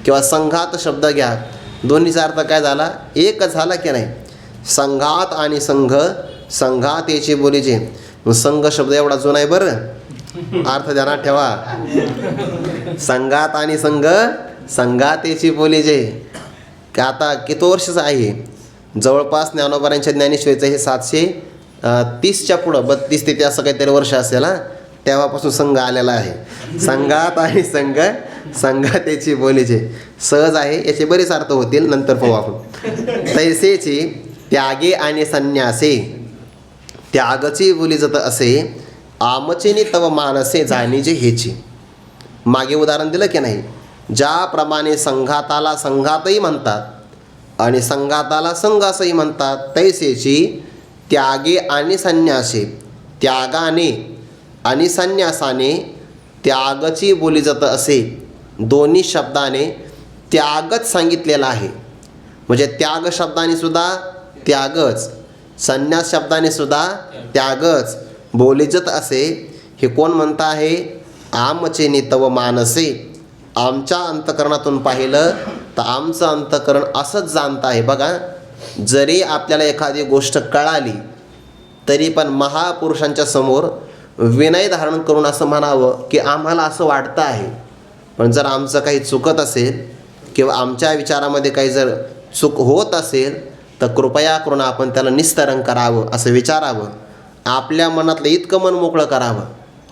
किंवा संघात शब्द घ्या, दोन्हीचा अर्थ काय झाला? एकच झाला की नाही. संघात आणि संघ संघातेची बोलीचे. संघ शब्द एवढा जुना आहे बरं, अर्थ ध्यानात ठेवा. संघात आणि संघ संघातेची बोलीचे. की आता किती वर्षाचं आहे? जवळपास ज्ञानोबारांच्या ज्ञानेश्वरीचं हे 730च्या पुढं 32 ते असं काहीतरी वर्ष असेल हा, तेव्हापासून संघ आलेला आहे. संघात आणि संघ संघातेची बोलीचे सहज आहे. याचे बरेच अर्थ होतील, नंतर पाहू आपण. तैसेची त्यागे आणि संन्यासे. त्यागची बोली जात असे, आमचेनी तव मानसे जाणीजे हेची. मागे उदाहरण दिलं की नाही, ज्याप्रमाणे संघाताला संघातही म्हणतात आणि संघाताला संघ असंही म्हणतात, तैसेची त्यागे आणि संन्यासे. त्यागाने आणि संन्यासाने त्यागची बोली जात असे. दोन्ही शब्दाने त्यागच सांगितलेला आहे. म्हणजे त्याग शब्दाने सुद्धा त्यागच, संन्यास शब्दाने सुद्धा त्यागच बोली जात असे. हे कोण म्हणता आहे? आमचे नितव मानसे. आमच्या अंतकरणातून पाहिलं तर आमचं अंतकरण असंच जाणतं आहे. बघा, जरी आपल्याला एखादी गोष्ट कळाली तरी पण महापुरुषांच्या समोर विनय धारण करून असं म्हणावं की आम्हाला असं वाटतं आहे. पण जर आमचं काही चुकत असेल किंवा आमच्या विचारामध्ये काही जर चूक होत असेल तर कृपया करून आपण त्याला निस्तरण करावं, असं विचारावं. आपल्या मनातलं इतकं मन मोकळं करावं.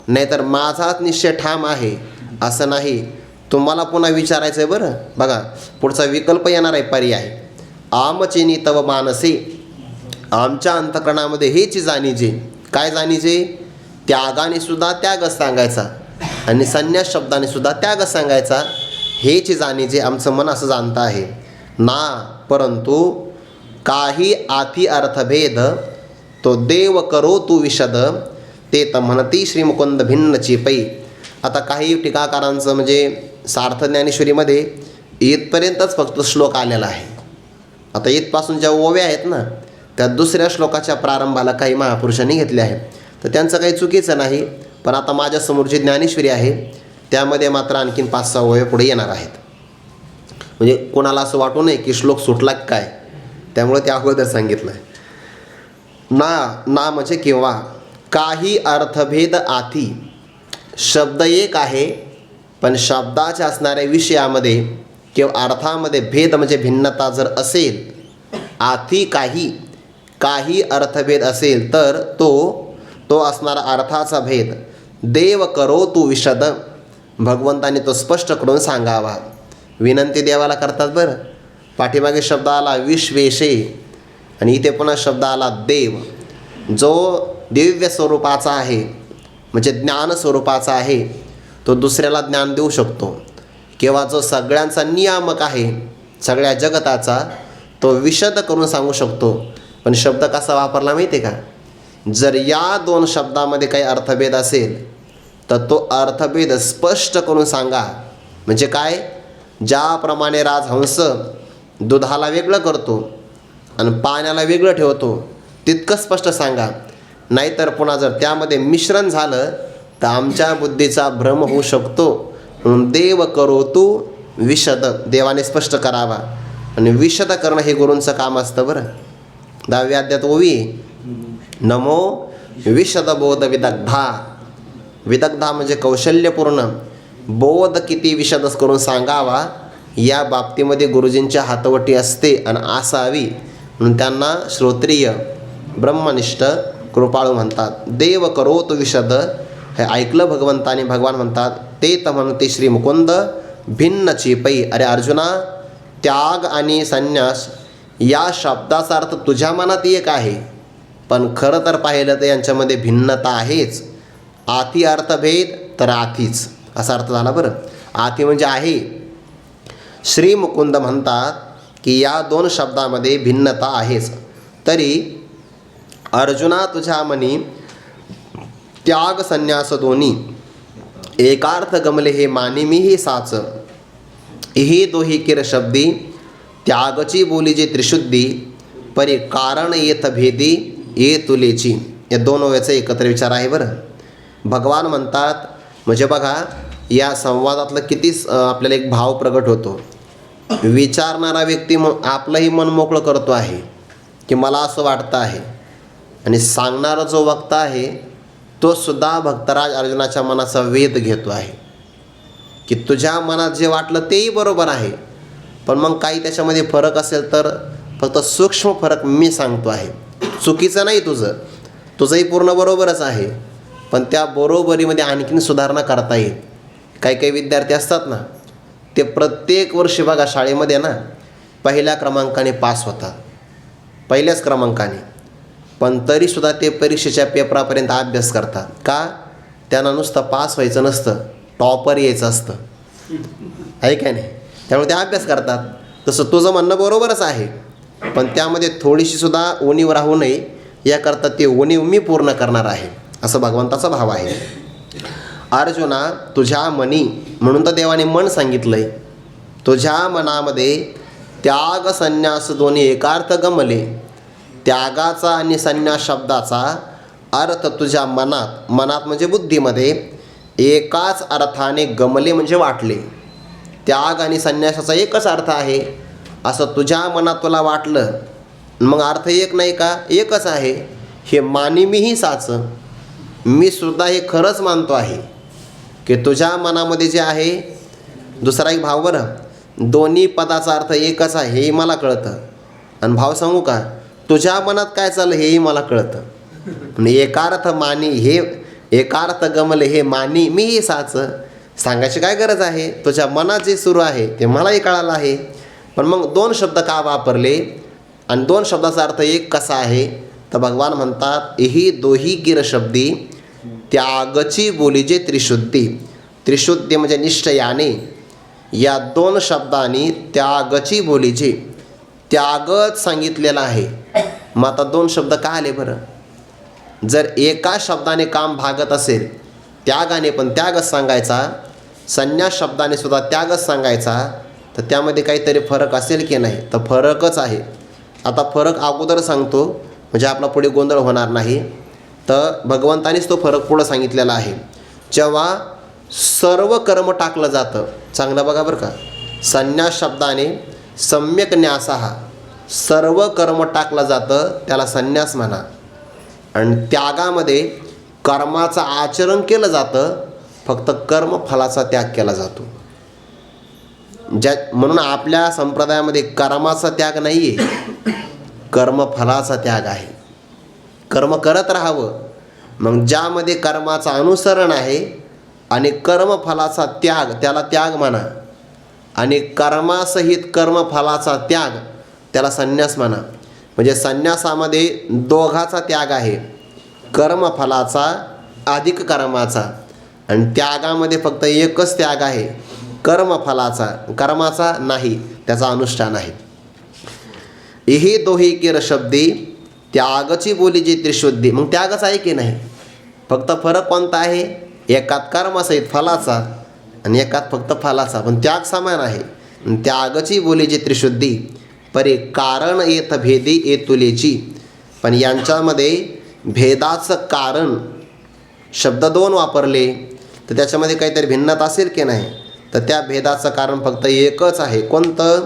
नाहीतर माझाच निश्चय ठाम आहे असं नाही, तुम्हाला पुन्हा विचारायचं आहे. बरं बघा, पुढचा विकल्प येणार आहे, पर्याय. आमचेनी तव मानसे. आमच्या अंतकरणामध्ये हेच जाणीजे. काय जाणीजे? त्यागाने सुद्धा त्यागच सांगायचा आणि संन्यास शब्दाने सुद्धा त्यागच सांगायचा. हेच जाणीजे आमचं मन असं जाणतं आहे ना. परंतु काही आती अर्थभेद तो देव करो तू विशद, ते तर म्हणती श्रीमुकुंद भिन्न चिपै. आता काही टीकाकारांचं म्हणजे सार्थ ज्ञानेश्वरीमध्ये इथपर्यंतच फक्त श्लोक आलेला आहे. आता इथपासून ज्या ओव्या आहेत ना, त्या दुसऱ्या श्लोकाच्या प्रारंभाला काही महापुरुषांनी घेतले आहे. तर त्यांचं काही चुकीचं नाही. पण आता माझ्यासमोर जी ज्ञानेश्वरी आहे त्यामध्ये मात्र आणखीन 5-6 ओव्या पुढे येणार आहेत. म्हणजे कोणाला असं वाटू नये की श्लोक सुटला काय, त्यामुळे ते अगोदर सांगितलं आहे. ना म्हणजे किंवा. काही अर्थभेद आती. शब्द एक आहे पण शब्दाच्या असणाऱ्या विषयामध्ये किंवा अर्थामध्ये भेद म्हणजे भिन्नता जर असेल, आधी काही अर्थभेद असेल तर तो असणारा अर्थाचा भेद देव करो तू विशद, भगवंताने तो स्पष्ट करून सांगावा. विनंती देवाला करतात बरं. पाठीमागे शब्द आला विश्वेशे आणि इथे पुन्हा शब्द आला देव. जो दिव्य स्वरूपाचा आहे म्हणजे ज्ञान स्वरूपाचा आहे तो दुसऱ्याला ज्ञान देऊ शकतो, किंवा जो सगळ्यांचा नियामक आहे सगळ्या जगताचा तो विशद करून सांगू शकतो. पण शब्द कसा वापरला माहिती आहे का? जर या दोन शब्दामध्ये काही अर्थभेद असेल तर तो अर्थभेद स्पष्ट करून सांगा. म्हणजे काय? ज्याप्रमाणे राजहंस दुधाला वेगळं करतो आणि पाण्याला वेगळं ठेवतो तितकं स्पष्ट सांगा. नाहीतर पुन्हा जर त्यामध्ये मिश्रण झालं तर आमच्या बुद्धीचा भ्रम होऊ शकतो. म्हणून देव करो तू विशद, देवाने स्पष्ट करावा. आणि विशद करणं हे गुरूंचं काम असतं बरं. 10व्या अध्यायात ओवी नमो विशद बोध विदग्धा. विदग्धा म्हणजे कौशल्यपूर्ण. बोध किती विशद करून सांगावा या बाबतीमध्ये गुरुजींच्या हातवटी असते आणि असावी. म्हणून त्यांना श्रोत्रिय ब्रह्मनिष्ठ कृपाळू म्हणतात. देव करो तो विशद हे ऐकलं भगवंताने. भगवान म्हणतात ते तर म्हणते श्री मुकुंद भिन्न चिपई. अरे अर्जुना, त्याग आणि संन्यास या शब्दाचा अर्थ तुझ्या मनात एक आहे, पण खरं तर पाहिलं तर यांच्यामध्ये भिन्नता आहेच. आती अर्थभेद तर आतीच असा अर्थ झाला बरं. आती म्हणजे आहे. श्री मुकुंद म्हणतात की या दोन शब्दामध्ये भिन्नता आहेच. तरी अर्जुना तुझ्या मनी त्याग संन्यास दोन्ही एकार्थ गमले हे मानी मीही साच. ही दोही किर शब्दी त्यागची बोली जे त्रिशुद्धी, परी कारण येत भेदी ये तुलेची. या दोन ओव्याचा एकत्र विचार आहे बरं. भगवान म्हणतात म्हणजे बघा या संवादातलं किती आपल्याला एक भाव प्रगट होतो. विचारणारा व्यक्ती आपलंही मन मोकळं करतो आहे की मला असं वाटतं आहे, आणि सांगणारा जो वक्ता आहे तो सुद्धा भक्तराज अर्जुनाच्या मनाचा वेध घेतो आहे की तुझ्या मनात जे वाटलं तेही बरोबर आहे, पण मग काही त्याच्यामध्ये फरक असेल तर फक्त सूक्ष्म फरक मी सांगतो आहे. चुकीचं नाही तुझंही पूर्ण बरोबरच आहे, पण त्या बरोबरीमध्ये आणखीन सुधारणा करता येईल. काही काही विद्यार्थी असतात ना, ते प्रत्येक वर्षी बघा शाळेमध्ये ना पहिल्या क्रमांकाने पास होतात, पहिल्याच क्रमांकाने, पण तरीसुद्धा ते परीक्षेच्या पेपरापर्यंत अभ्यास करतात. का? त्यांना नुसतं पास व्हायचं नसतं, टॉपर यायचं असतं, आहे काय नाही? त्यामुळे ते अभ्यास करतात. तसं तुझं म्हणणं बरोबरच आहे, पण त्यामध्ये थोडीशीसुद्धा उणीव राहू नये याकरता ते उणीव मी पूर्ण करणार आहे, असं भगवंताचा भाव आहे. अर्जुना तुझ्या मनी, म्हणून तर देवाने मन सांगितलं आहे. तुझ्या मनामध्ये त्याग संन्यास दोन्ही एकार्थ गमले. त्यागाचा आणि संन्यास शब्दाचा अर्थ तुझ्या मनात म्हणजे बुद्धीमध्ये एकाच अर्थाने गमले म्हणजे वाटले. त्याग आणि संन्यासाचा एकच अर्थ आहे असं तुझ्या मनात तुला वाटलं, मग अर्थ एक नाही का? एकच आहे. हे मानी मीही साच. मी सुद्धा हे खरंच मानतो आहे की तुझ्या मनामध्ये जे आहे, दुसरा एक भाव बरं, दोन्ही पदाचा अर्थ एकच आहे हेही मला कळतं. आणि भाव सांगू का, तुझ्या मनात काय चाललं हेही मला कळतं. आणि एकार्थ मानी हे एकार्थ गमले हे मानी मीही साच. सांगायची काय गरज आहे? तुझ्या मनात जे सुरू आहे ते मलाही कळालं आहे. पण मग दोन शब्द का वापरले आणि दोन शब्दाचा अर्थ एक कसा आहे? तर भगवान म्हणतात ही दोही गिर शब्दी त्यागची बोली जे त्रिशुद्धी. त्रिशुद्धी म्हणजे निश्चयाने. या दोन शब्दांनी त्यागची बोली जे त्यागच सांगितलेला आहे. मग आता दोन शब्द का आले बरं? जर एका शब्दाने काम भागत असेल त्यागाने पण त्यागच सांगायचा, संन्यास शब्दाने सुद्धा त्यागच सांगायचा, तर त्यामध्ये काहीतरी फरक असेल की नाही? तर फरकच आहे. आता फरक अगोदर सांगतो म्हणजे आपला पुढे गोंधळ होणार नाही. तर भगवंतानेच तो फरक पुढं सांगितलेला आहे. जेव्हा सर्व कर्म टाकलं जातं, चांगलं बघा बरं का, संन्यास शब्दाने सम्यक न्यासहा सर्व कर्म टाकलं जातं त्याला संन्यास म्हणा. आणि त्यागामध्ये कर्माचं आचरण केलं जातं, फक्त कर्मफलाचा त्याग केला जातो. म्हणून आपल्या संप्रदायामध्ये कर्माचा त्याग नाही आहे, कर्मफलाचा त्याग आहे. कर्म करत राहावं. मग ज्यामध्ये कर्माचं अनुसरण आहे आणि कर्मफलाचा त्याग त्याला त्याग म्हणा, आणि कर्मासहित कर्मफलाचा त्याग त्याला संन्यास म्हणा. म्हणजे संन्यासामध्ये दोघाचा त्याग आहे, कर्मफलाचा अधिक कर्माचा, आणि त्यागामध्ये फक्त एकच त्याग आहे, कर्मफलाचा. कर्माचा नाही, त्याचा अनुष्ठान आहे. इही दोही केर शब्दी त्यागची बोली जी त्रिशुद्धी. मग त्यागच आहे की नाही? फक्त फरक कोणता आहे? एकात कर्मासहित फलाचा आणि एकात फक्त फलाचा, पण त्याग समान आहे. त्यागची बोली जी त्रिशुद्धी परे कारण येत भेदी येतुलेची. पण यांच्यामध्ये भेदाचं कारण शब्द दोन वापरले तर त्याच्यामध्ये काहीतरी भिन्नता असेल की नाही? तर त्या भेदाचं कारण फक्त एकच आहे. कोणतं?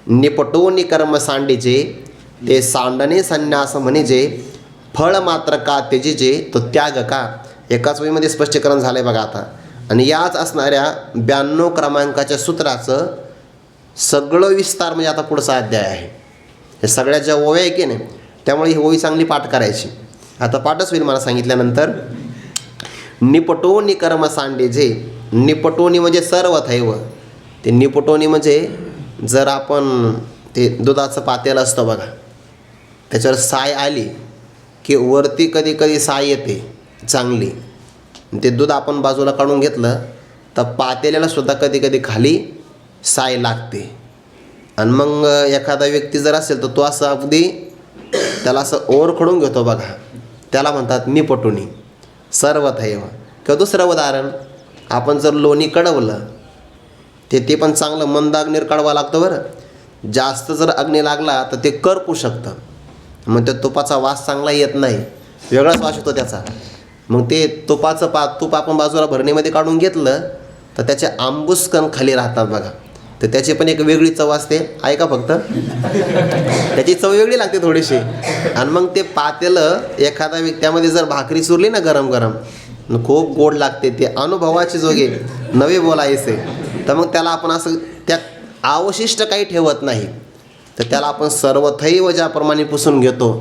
निपटून कर्म सांडीचे ते सांडणे संन्यास म्हणजे फळ मात्र का त्यजीचे तो त्याग का. एकाच वेळीमध्ये स्पष्टीकरण झालं आहे बघा आता. आणि याच असणाऱ्या 92 क्रमांकाच्या सूत्राचं सगळं विस्तार म्हणजे आता पुढचा अध्याय आहे. हे सगळ्या ज्या ओव्या आहे की नाही, त्यामुळे ही ओवी चांगली पाठ करायची. आता पाठच होईल मला सांगितल्यानंतर. निपटोनी कर्म सांडेजे. निपटोनी म्हणजे सर्वथैव. ते निपटोनी म्हणजे जर आपण ते दुधाचं पातेलं असतं बघा, त्याच्यावर साय आली की वरती कधी कधी साय येते चांगली. ते दूध आपण बाजूला काढून घेतलं तर पातेल्याला सुद्धा कधी कधी खाली साय लागते. आणि मग एखादा व्यक्ती जर असेल तर तो असं अगदी त्याला असं ओरखडून घेतो बघा, त्याला म्हणतात निपटुनी सर्वथैव. किंवा दुसरं उदाहरण, आपण जर लोणी कढवलं ते पण चांगलं मंद अग्नीवर कढवा लागतं बरं. जास्त जर अग्नी लागला तर ते करपू शकतं. मग त्या तुपाचा वास चांगला येत नाही, वेगळाच वास येतो त्याचा. मग ते तुपाचं तूप आपण बाजूला भरणीमध्ये काढून घेतलं तर त्याचे आंबूस कण खाली राहतात बघा. तर त्याची पण एक वेगळी चव असते, ऐका फक्त. त्याची चव वेगळी लागते थोडीशी. आणि मग ते पातेलं एखादा त्यामध्ये जर भाकरी चुरली ना गरम गरम, खूप गोड लागते. ते अनुभवाचे जोगे नवे बोलायचे. तर मग त्याला आपण असं त्या अवशिष्ट काही ठेवत नाही, तर त्याला आपण सर्वथैव ज्याप्रमाणे पुसून घेतो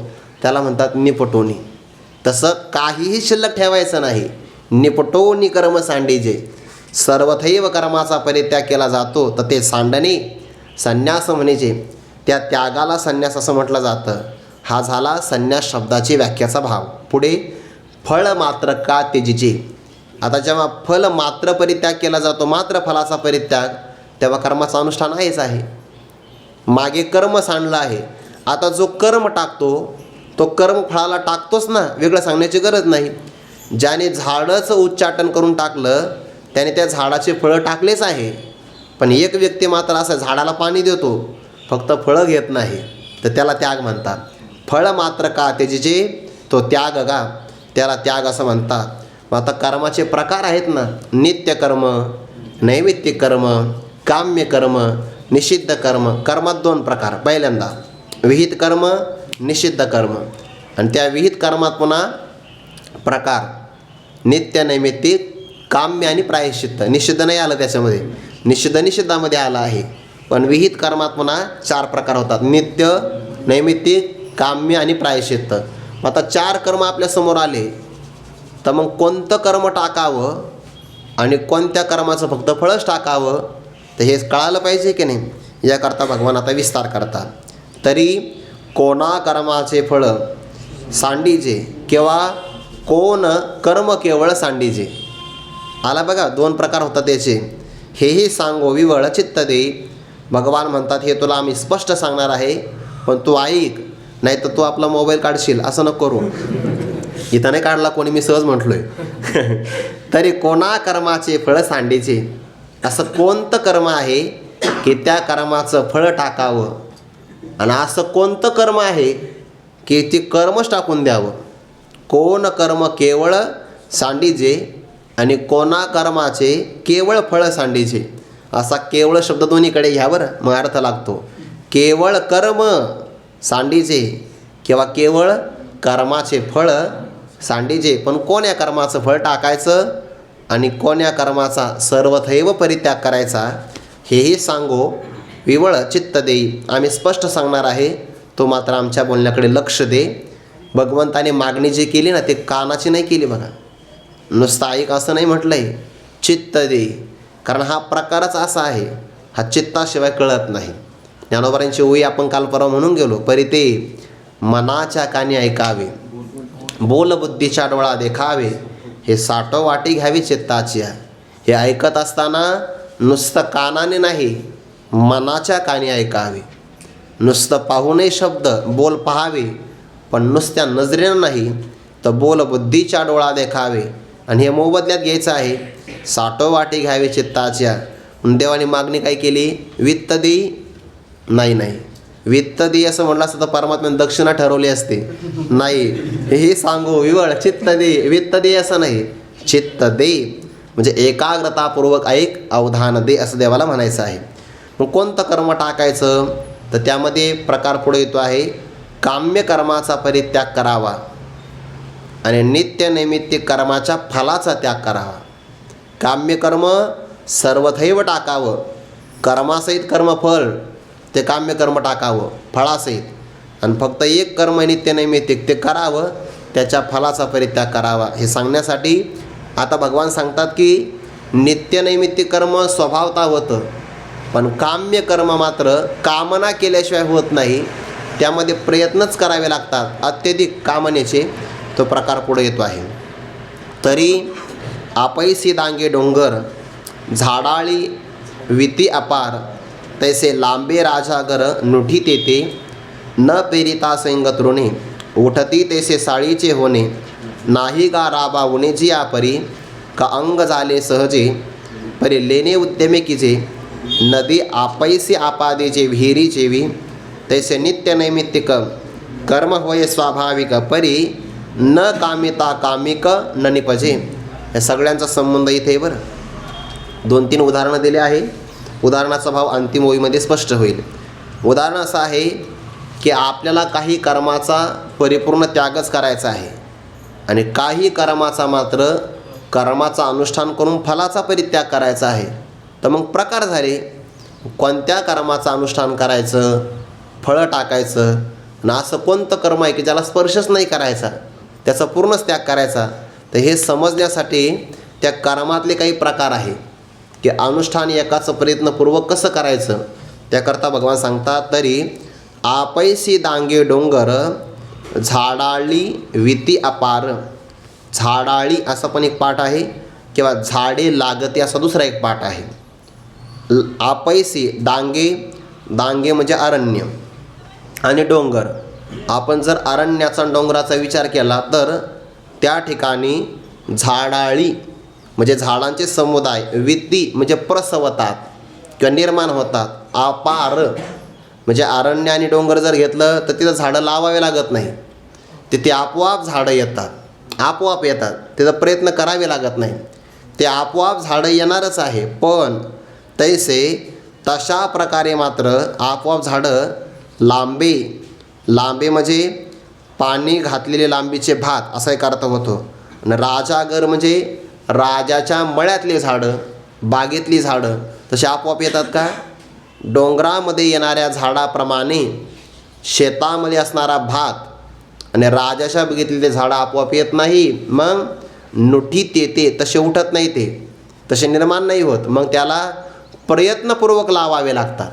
त्याला म्हणतात निपटोनी. तसं काहीही शिल्लक ठेवायचं नाही. निपटोनी कर्म सांडीजे. सर्वथैव कर्माचा परित्याग केला जातो तर ते सांडणे संन्यास म्हणजे. त्या त्यागाला संन्यास असं म्हटलं जातं. हा झाला संन्यास शब्दाची व्याख्याचा भाव. पुढे फळ मात्र का त्यजीचे. आता जेव्हा फल मात्र परित्याग केला जातो, मात्र फलाचा परित्याग, तेव्हा कर्माचं अनुष्ठान आहेच आहे. मागे कर्म सांडलं आहे. आता जो कर्म टाकतो तो कर्म फळाला टाकतोच ना, वेगळं सांगण्याची गरज नाही. ज्याने झाडाचं उच्चाटन करून टाकलं त्याने त्या झाडाचे फळं टाकलेच आहे. पण एक व्यक्ती मात्र असं झाडाला पाणी देतो, फक्त फळं घेत नाही, तर त्याला त्याग म्हणतात. फळ मात्र का त्यजीचे तो त्याग गा, त्याला त्याग असं म्हणतात. मग आता कर्माचे प्रकार आहेत ना, नित्य कर्म, नैमित्तिक कर्म, काम्य कर्म, निषिद्ध कर्म. कर्मात 2 प्रकार. पहिल्यांदा विहित कर्म, निषिद्ध कर्म. आणि त्या विहित कर्मात पुन्हा प्रकार नित्य, नैमित्तिक, काम्य आणि प्रायश्चित्त. निषिद्ध नाही आलं त्याच्यामध्ये, निषिद्धामध्ये आलं आहे. पण विहित कर्मात पुन्हा 4 प्रकार होतात: नित्य, नैमित्तिक, काम्य आणि प्रायश्चित्त. आता 4 कर्म आपल्यासमोर आले तर मग कोणतं कर्म टाकावं आणि कोणत्या कर्माचं फक्त फळच टाकावं, तर हे कळालं पाहिजे की नाही. याकरता भगवान आता विस्तार करतात. तरी कोणा कर्माचे फळ सांडीजे किंवा कोण कर्म केवळ सांडीजे. आला बघा, 2 प्रकार होतात त्याचे. हेही सांगो विवळ चित्त दे. भगवान म्हणतात हे तुला आम्ही स्पष्ट सांगणार आहे, पण तू ऐक, नाही तर तू आपला मोबाईल काढशील, असं नको करू. इथं नाही काढला कोणी, मी सहज म्हटलोय. तरी कोणा कर्माचे फळ सांडीचे. असं कोणतं कर्म आहे की त्या कर्माचं फळ टाकावं, आणि असं कोणतं कर्म आहे की ते कर्मच टाकून द्यावं. कोण कर्म केवळ सांडीजे आणि कोणा कर्माचे केवळ फळ सांडीचे. असा केवळ शब्द दोन्हीकडे घ्या बरं, मग अर्थ लागतो. केवळ कर्म सांडीचे किंवा केवळ कर्माचे फळ सांडीचे. पण कोण्या कर्माचं फळ टाकायचं आणि कोण्या कर्माचा सर्वथैव परित्याग करायचा. हेही सांगो विवळ चित्त देई. आम्ही स्पष्ट सांगणार आहे, तो मात्र आमच्या बोलण्याकडे लक्ष दे. भगवंताने मागणी जी केली ना, ते कानाची नाही केली बघा. नुसतं ऐक असं नाही म्हटलं आहे, चित्त दे. कारण हा प्रकारच असा आहे, हा चित्ताशिवाय कळत नाही. ज्ञानोबारांची ओळी आपण काल परवा म्हणून गेलो. परी ते मनाच्या कानी ऐकावे, बोल बुद्धीच्या डोळा देखावे, हे साठो वाटी घ्यावी चित्ताची. हे ऐकत असताना नुसतं कानाने नाही, मनाच्या कानी ऐकावे. नुसतं पाहूनही शब्द बोल पाहावे, पण नुसत्या नजरेनं नाही, तर बोल बुद्धीच्या डोळा देखावे. आणि हे मोबदल्यात घ्यायचं आहे, साठो वाटी घ्यावी चित्ताच्या. देवाने मागणी काय केली? वित्त देई. नाही, वित्त दे असं म्हटलं असतं तर परमात्म्याने दक्षिणा ठरवली असते. नाही, हे सांगू विवळ चित्त दे. वित्त दे असं नाही, चित्त दे म्हणजे एकाग्रतापूर्वक ऐक, अवधान दे असं देवाला म्हणायचं आहे. मग कोणतं कर्म टाकायचं? तर त्यामध्ये प्रकार पुढे येतो आहे, काम्य कर्माचा परित्याग करावा आणि नित्य नैमित्तिक कर्माच्या फलाचा त्याग करावा. काम्य कर्म सर्वथैव टाकावं, कर्मासहित कर्मफळ ते काम्य कर्म टाकावं फळासहित. आणि फक्त एक कर्म नित्य नैमित्तिक ते करावं, त्याच्या फलाचा परित्याग करावा. हे सांगण्यासाठी आता भगवान सांगतात की नित्य नैमित्तिक कर्म स्वभावता होतं, पण काम्य कर्म मात्र कामना केल्याशिवाय होत नाही, त्यामध्ये प्रयत्नच करावे लागतात अत्यधिक कामनेचे. तो प्रकार पुढे येतो आहे. तरी आपैसी दांगे डोंगर, झाडाळी विती अपार, तैसे लांबे राजागर नुठी तेते, न पेरिता सैंग तृणे, उठती तैसे साळीचे होणे, नाही गा राबावणे जी आपरी, का अंग झाले सहजे, परी लेणे उद्यमे कीजे, नदी आपैसी आपादेचे विहिरी जेवी, तैसे नित्य नैमित्तिक कर्म होय स्वाभाविक, परी न कामिता कामिक न निपजे. या सगळ्यांचा संबंध इथे आहे बरं. 2-3 उदाहरणं दिले आहे. उदाहरणाचा भाव अंतिम ओळीमध्ये स्पष्ट होईल. उदाहरण असं आहे की आपल्याला काही कर्माचा परिपूर्ण त्यागच करायचा आहे आणि काही कर्माचा मात्र कर्माचा अनुष्ठान करून फलाचा परित्याग करायचा आहे. तर मग प्रकार झाले, कोणत्या कर्माचं अनुष्ठान करायचं, फळं टाकायचं, आणि असं कोणतं कर्म आहे की ज्याला स्पर्शच नाही करायचा, त्याचा पूर्णच त्याग करायचा. तर हे समजण्यासाठी त्या कर्मातले काही प्रकार आहे की अनुष्ठान एकाचं प्रयत्नपूर्वक कसं करायचं, त्याकरता भगवान सांगतात, तरी आपैसी दांगे डोंगर, झाडाळी विती अपार. झाडाळी असा पण एक पाठ आहे किंवा झाडे लागते असा दुसरा एक पाठ आहे. आपैसी दांगे, दांगे म्हणजे अरण्य, आणि डोंगर. आपण जर अरण्याचा डोंगराचा विचार केला तर त्या ठिकाणी झाडाळी म्हणजे झाडांचे समुदाय, विती म्हणजे प्रसवतात किंवा निर्माण होतात, अपार म्हणजे अरण्य आणि डोंगर जर घेतलं तर तिथं झाडं लावावे लागत नाही, तिथे आपोआप झाडं येतात, आपोआप येतात, त्याचा प्रयत्न करावे लागत नाही, ते आपोआप झाडं येणारच आहे. पण तैसे तशा प्रकारे मात्र आपोआप झाडं लांबे, लांबे म्हणजे पाणी घातलेले लांबीचे भात असा एक अर्थ होतो. आणि राजागर म्हणजे राजाच्या मळ्यातली झाडं, बागेतली झाडं तशी आपोआप येतात का? डोंगरामध्ये येणाऱ्या झाडाप्रमाणे शेतामध्ये असणारा भात आणि राजाच्या बगीतलेले झाडं आपोआप येत नाही. मग नुठीत येते, तसे उठत नाही, ते तसे निर्माण नाही होत, मग त्याला प्रयत्नपूर्वक लावावे लागतात.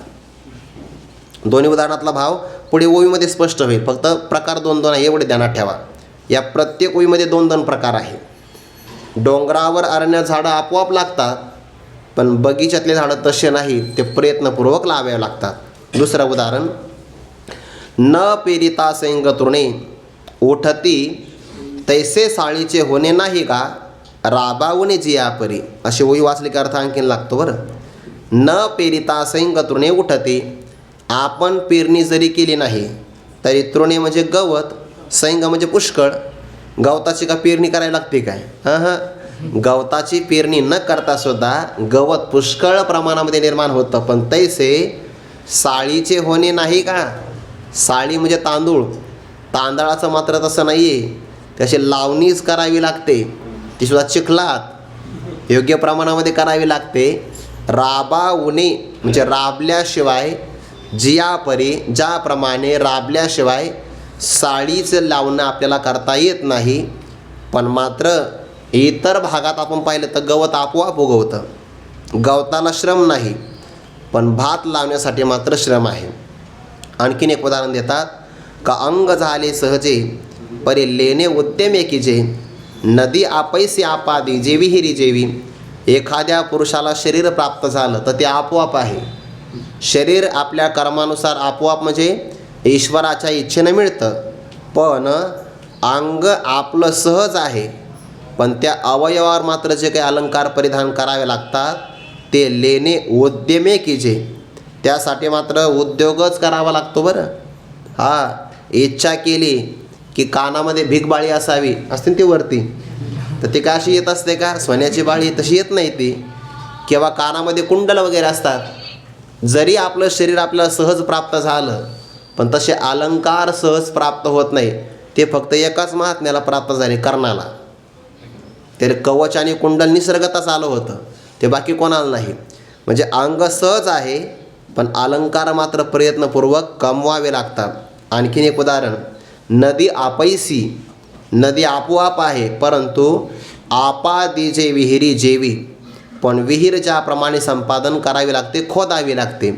दोन्ही उदाहरणातला भाव पुढे ओळीमध्ये स्पष्ट होईल. फक्त प्रकार 2-2 आहे एवढे ध्यानात ठेवा. या प्रत्येक ओळीमध्ये 2-2 प्रकार आहे. डोंगरावर अरण्य झाडं आपोआप लागतात, पण बगीच्यातले झाडं तसे नाही, ते प्रयत्नपूर्वक लावावे लागतात. दुसरं उदाहरण, न पेरिता सैंग तृणे, उठती तैसे साळीचे होणे नाही का, राबावणे जियापरी. अशी ओळी वाचली की अर्थ आणखीन लागतो बरं. न पेरिता सैंग तृणे उठते, आपण पेरणी जरी केली नाही तरी तृणे म्हणजे गवत, सैंग म्हणजे पुष्कळ. गवताची का पेरणी करायला लागते काय? गवताची पेरणी न करता सुद्धा गवत पुष्कळ प्रमाणामध्ये निर्माण होतं. पण तैसे साळीचे होणे नाही का. साळी म्हणजे तांदूळ, तांदळाचं मात्र तसं नाही आहे, त्याची लावणीच करावी लागते, ती सुद्धा चिखलात योग्य प्रमाणामध्ये करावी लागते. राबावणे म्हणजे राबल्याशिवाय, जियापरी ज्याप्रमाणे राबल्याशिवाय साडीचं लावणं आपल्याला करता येत नाही. पण मात्र इतर भागात आपण पाहिलं तर गवत आपोआप उगवतं, गवताला श्रम नाही, पण भात लावण्यासाठी मात्र श्रम आहे. आणखीन एक उदाहरण देतात का अंग झाले सहजे परी लेणे उद्यमे कीजे, नदी आपैसे आपादी जे विहिरी जेवी. एखाद्या पुरुषाला शरीर प्राप्त झालं तर ते आपोआप आहे. शरीर आपल्या कर्मानुसार आपोआप म्हणजे ईश्वराच्या इच्छेनं मिळतं. पण अंग आपलं सहज आहे, पण त्या अवयवावर मात्र जे काही अलंकार परिधान करावे लागतात ते लेणे उद्यमे कीजे, त्यासाठी मात्र उद्योगच करावा लागतो बरं. इच्छा केली की कानामध्ये भिकबाळी असावी असते ती वरती, तर ती का अशी येत असते का? सोन्याची बाळी तशी येत नाही ती. किंवा कानामध्ये कुंडल वगैरे असतात. जरी आपलं शरीर आपल्याला सहज प्राप्त झालं, पण तसे अलंकार सहज प्राप्त होत नाही. ते फक्त एकाच महात्म्याला प्राप्त झाले, कर्णाला. ते कवच आणि कुंडल निसर्गतच आलं होतं, ते बाकी कोणाला नाही. म्हणजे अंग सहज आहे, पण अलंकार मात्र प्रयत्नपूर्वक कमवावे लागतात. आणखीन एक उदाहरण, नदी आपैसी, नदी आपोआप आहे, परंतु आपादीजे विहिरी जेवी, पण विहीर ज्याप्रमाणे संपादन करावे लागते, खोदावी लागते.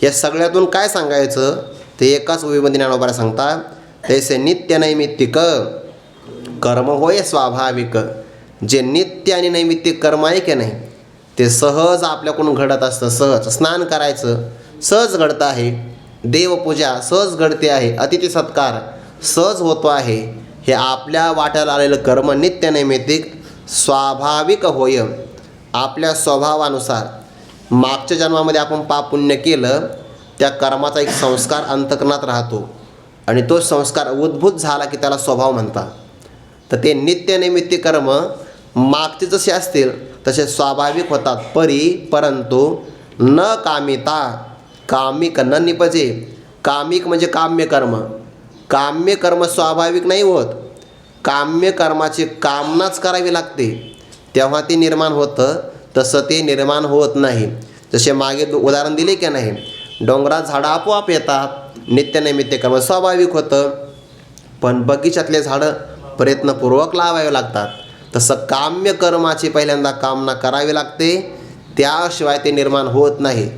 या सगळ्यातून काय सांगायचं ते एकाच ओवीमध्ये ज्ञानोबा सांगतात, तैसे नित्य नैमित्तिक कर्म होय स्वाभाविक. जे नित्य आणि नैमित्तिक कर्म आहे की नाही ते सहज आपल्याकडून घडत असतं. सहज स्नान करायचं सहज घडतं आहे, देवपूजा सहज घडते आहे, अतिथी सत्कार सहज होतो आहे. हे आपल्या वाट्याला आलेलं कर्म नित्य नैमित्तिक स्वाभाविक होय. आपल्या स्वभावानुसार मागच्या जन्मामध्ये आपण पाप पुण्य केलं, त्या कर्माचा एक संस्कार अंतःकरणात राहतो आणि तो संस्कार उद्भूत झाला की त्याला स्वभाव म्हणतात. तर ते नित्य नैमित्तिक कर्म मागचे जसे असतील तसे स्वाभाविक होतात. परंतु न कामिता, कामिक न निपजे. कामिक म्हणजे काम्य कर्म. काम्य कर्म स्वाभाविक नाही होत, काम्य कर्माची कामनाच करावी लागते तेव्हा ते निर्माण होतं. तसं ते निर्माण होत नाही. जसे मागे उदाहरण दिले की नाही, डोंगरात झाडं आपोआप येतात, नित्यनैमित्तिक कर्म स्वाभाविक होतं. पण बगीचातले झाडं प्रयत्नपूर्वक लावावे लागतात. तसं काम्य कर्माची पहिल्यांदा कामना करावी लागते, त्याशिवाय ते निर्माण होत नाही.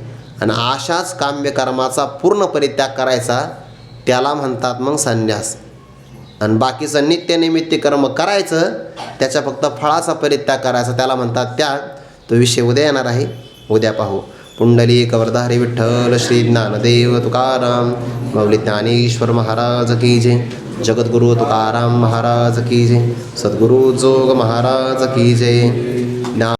आणि अशाच काम्य कर्माचा पूर्ण परित्याग करायचा, त्याला म्हणतात मग संन्यास. आणि बाकीचं नित्यनैमित्तिक कर्म करायचं, त्याच्या फक्त फळाचा परित्याग करायचा, त्याला म्हणतात त्याग. तो विषय उद्या येणार आहे, उद्या पाहू. पुंडलिक वरदाहरी विठ्ठल श्री ज्ञानदेव तुकाराम माऊली ज्ञानेश्वर महाराज की जय. जगद्गुरु तुकाराम महाराज की जय. सद्गुरु जोग महाराज की जय.